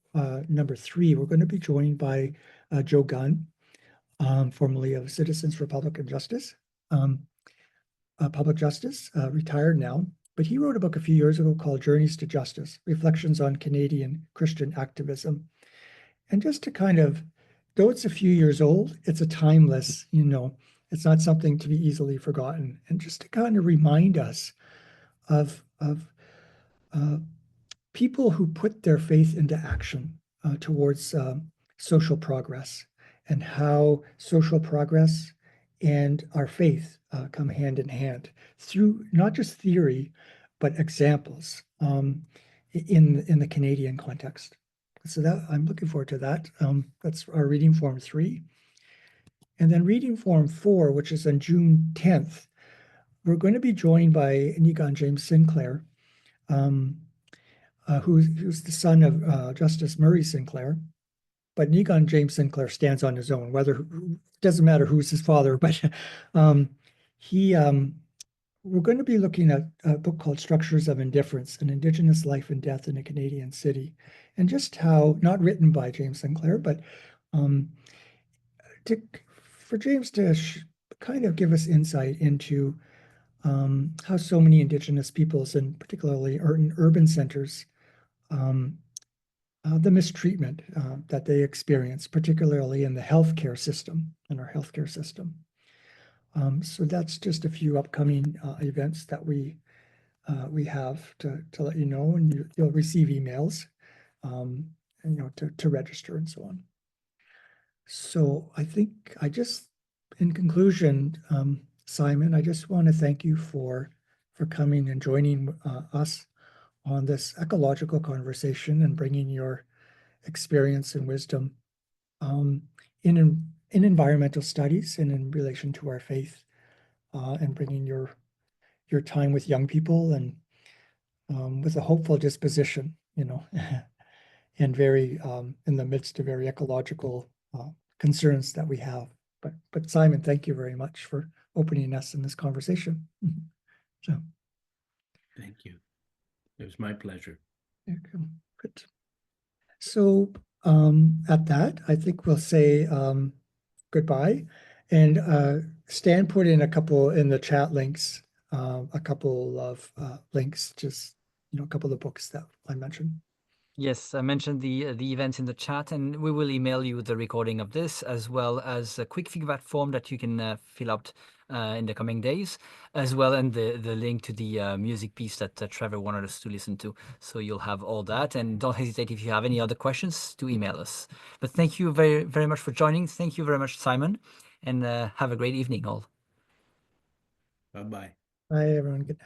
number 3, we're going to be joined by Joe Gunn, formerly of Citizens for Public Justice, retired now, but he wrote a book a few years ago called Journeys to Justice, Reflections on Canadian Christian Activism. And just to kind of, though it's a few years old, it's a timeless, you know, it's not something to be easily forgotten. And just to kind of remind us of people who put their faith into action towards social progress, and how social progress and our faith come hand in hand through not just theory, but examples in the Canadian context. So that I'm looking forward to that. That's our reading forum 3. And then reading forum 4, which is on June 10th, we're going to be joined by Nigan James Sinclair, who's the son of Justice Murray Sinclair. But Nigan James Sinclair stands on his own, doesn't matter who's his father, but we're going to be looking at a book called Structures of Indifference, an Indigenous Life and Death in a Canadian City. And just how, not written by James Sinclair, but for James to kind of give us insight into how so many Indigenous peoples, and particularly in urban centers, the mistreatment that they experience, particularly in the healthcare system, in our healthcare system. So that's just a few upcoming events that we have to let you know, and you'll receive emails, and, you know, to register and so on. So I think in conclusion, Simon, I just want to thank you for coming and joining us on this ecological conversation and bringing your experience and wisdom in environmental studies and in relation to our faith, and bringing your time with young people and with a hopeful disposition, you know, and very in the midst of very ecological concerns that we have. But Simon, thank you very much for opening us in this conversation. So, Thank you. It was my pleasure. okay, good. So at that, I think we'll say goodbye. And Stan put in a couple in the chat links, a couple of links, just a couple of books that I mentioned. Yes, I mentioned the events in the chat, and we will email you the recording of this, as well as a quick feedback form that you can fill out in the coming days, as well, and the link to the music piece that Trevor wanted us to listen to. So you'll have all that, and don't hesitate if you have any other questions to email us. But thank you very, very much for joining. Thank you very much, Simon, and have a great evening all. Bye-bye. Bye, everyone. Good night.